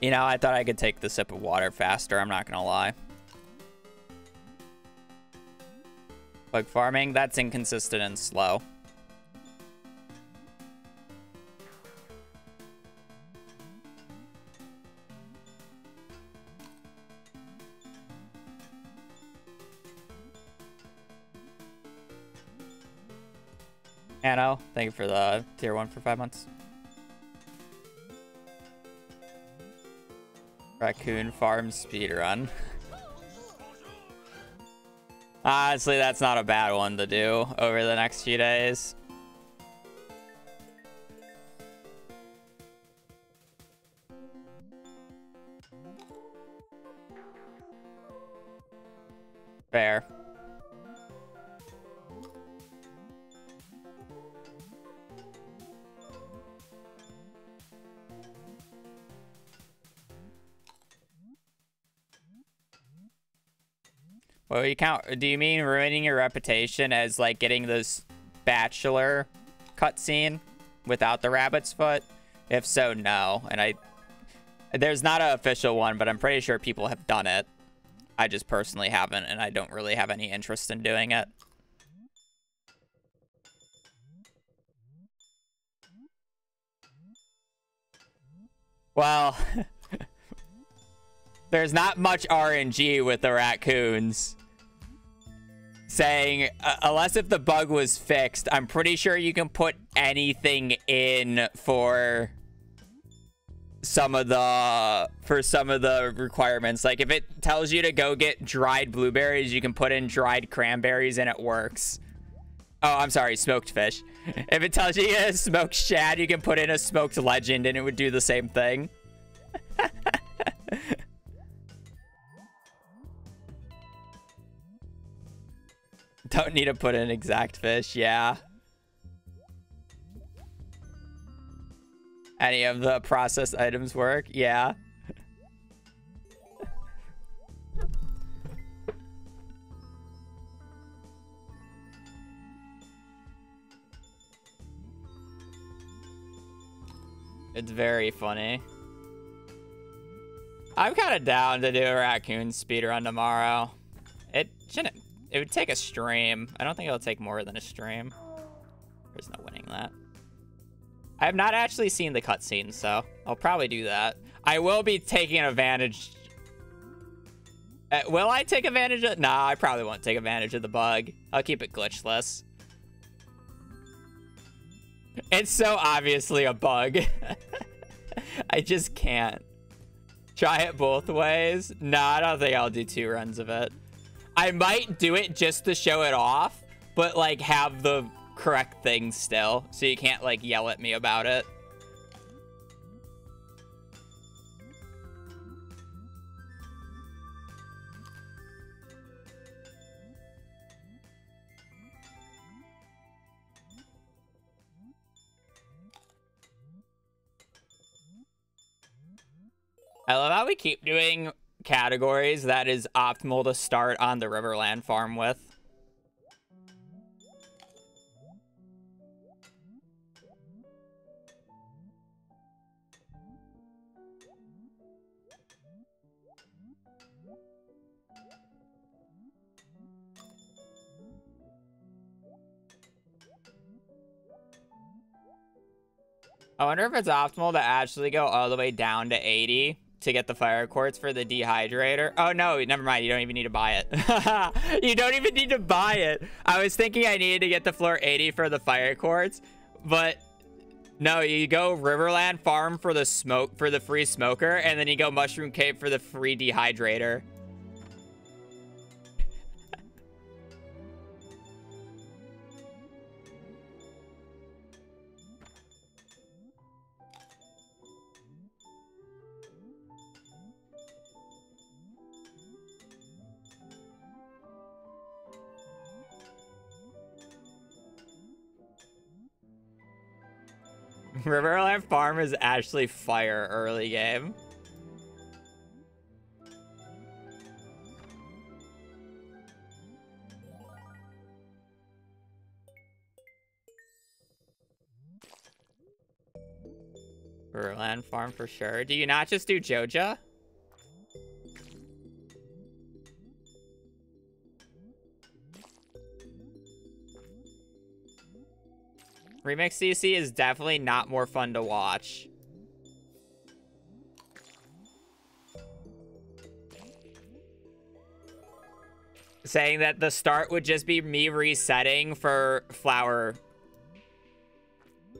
You know, I thought I could take the sip of water faster, I'm not gonna lie. Bug farming, that's inconsistent and slow. Anno, thank you for the tier 1 for 5 months. Raccoon farm speedrun. Honestly, that's not a bad one to do over the next few days. Fair. Well, you count. Do you mean ruining your reputation as like getting this bachelor cutscene without the rabbit's foot? If so, no. And there's not an official one, but I'm pretty sure people have done it. I just personally haven't, and I don't really have any interest in doing it. Well, there's not much RNG with the raccoons. Saying, unless if the bug was fixed, I'm pretty sure you can put anything in for some of the requirements. Like if it tells you to go get dried blueberries, you can put in dried cranberries and it works. Oh, I'm sorry, smoked fish. If it tells you to get a smoked shad, you can put in a smoked legend and it would do the same thing. Don't need to put in exact fish, yeah. Any of the processed items work? Yeah. It's very funny. I'm kind of down to do a raccoon speedrun tomorrow. It shouldn't. It would take a stream. I don't think it'll take more than a stream. There's no winning that. I have not actually seen the cutscene, so I'll probably do that. I will be taking advantage. Will I take advantage of? Nah, I probably won't take advantage of the bug. I'll keep it glitchless. It's so obviously a bug. I just can't. Try it both ways. No, I don't think I'll do 2 runs of it. I might do it just to show it off, but like have the correct things still, so you can't like yell at me about it. I love how we keep doing categories that is optimal to start on the Riverland farm with. I wonder if it's optimal to actually go all the way down to 80 to get the fire quartz for the dehydrator. Oh, no, never mind. You don't even need to buy it. You don't even need to buy it. I was thinking I needed to get the floor 80 for the fire quartz, but no, you go Riverland farm for the smoke, for the free smoker, and then you go Mushroom Cave for the free dehydrator. Riverland Farm is actually fire early game. Riverland Farm for sure. Do you not just do Joja? Remix CC is definitely not more fun to watch. Saying that the start would just be me resetting for flower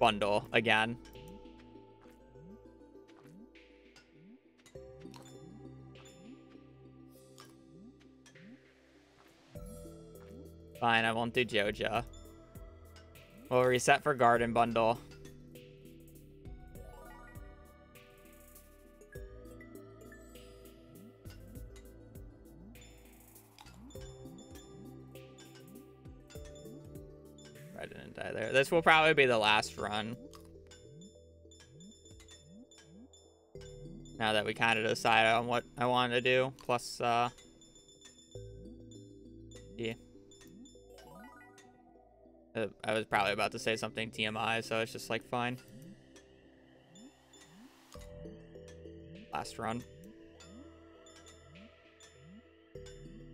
bundle again. Fine, I won't do Joja. We'll reset for garden bundle. I didn't die there. This will probably be the last run. Now that we kind of decided on what I wanted to do. Plus, yeah. I was probably about to say something TMI, so it's just like, fine. Last run.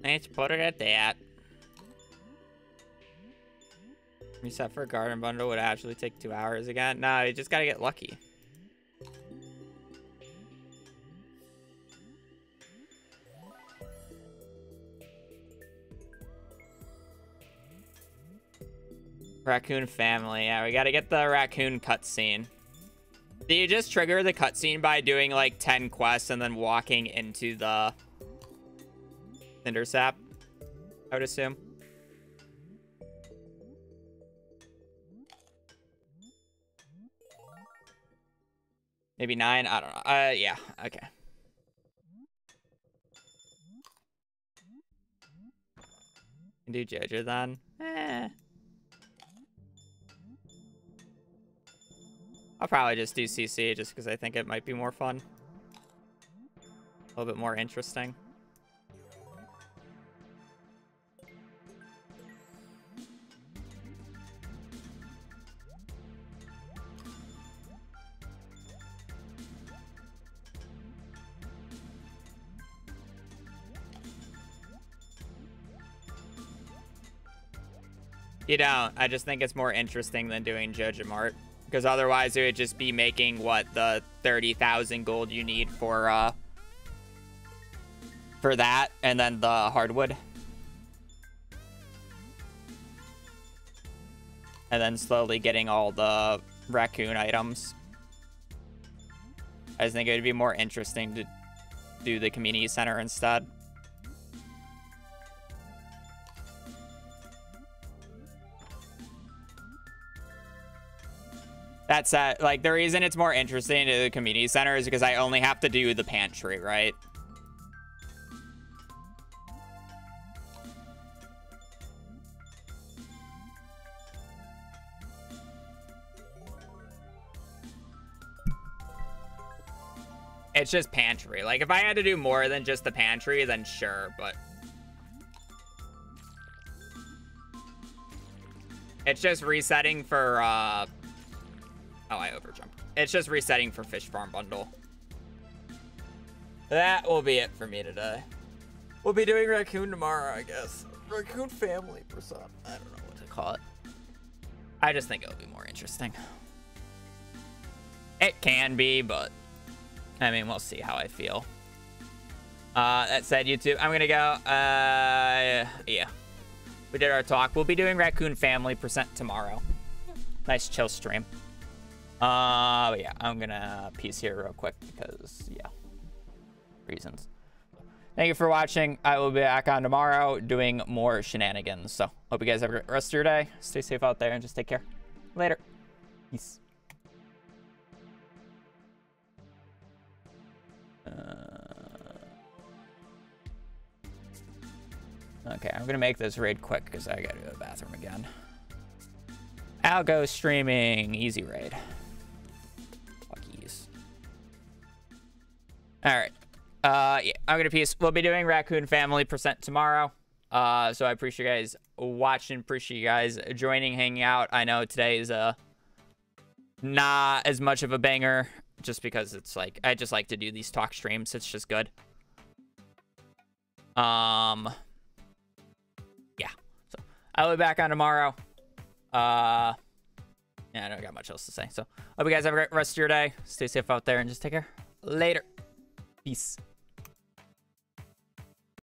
Let's put it at that. Reset for a garden bundle would actually take 2 hours again. No, you just gotta get lucky. Raccoon family. Yeah, we gotta get the raccoon cutscene. Do you just trigger the cutscene by doing like 10 quests and then walking into the Cindersap? I would assume. Maybe 9? I don't know. Yeah, okay. Can do Jojo then. I'll probably just do CC just because I think it might be more fun. A little bit more interesting. You don't. I just think it's more interesting than doing Jojo Mart. Because otherwise it would just be making, what, the 30,000 gold you need for that, and then the hardwood. And then slowly getting all the raccoon items. I just think it would be more interesting to do the community center instead. That's like, the reason it's more interesting to the community center is because I only have to do the pantry, right? It's just pantry. Like, if I had to do more than just the pantry, then sure, but it's just resetting for, oh, I overjumped. It's just resetting for Fish Farm Bundle. That will be it for me today. We'll be doing Raccoon tomorrow, I guess. Raccoon Family percent. I don't know what to call it. I just think it'll be more interesting. It can be, but I mean, we'll see how I feel. That said, YouTube, I'm gonna go. Yeah. We did our talk. We'll be doing Raccoon Family percent tomorrow. Nice chill stream. But yeah, I'm gonna peace here real quick because, yeah, reasons. Thank you for watching. I will be back on tomorrow doing more shenanigans. So, hope you guys have a great rest of your day. Stay safe out there and just take care. Later. Peace. Okay, I'm gonna make this raid quick because I gotta go to the bathroom again. I'll go streaming. Easy raid. All right. Yeah, I'm gonna peace. We'll be doing Raccoon Family percent tomorrow. So I appreciate you guys watching. Appreciate you guys joining, hanging out. I know today is not as much of a banger, just because it's like I just like to do these talk streams. It's just good. Yeah. So I'll be back on tomorrow. Yeah, I don't got much else to say. So hope you guys have a great rest of your day. Stay safe out there and just take care. Later. Peace.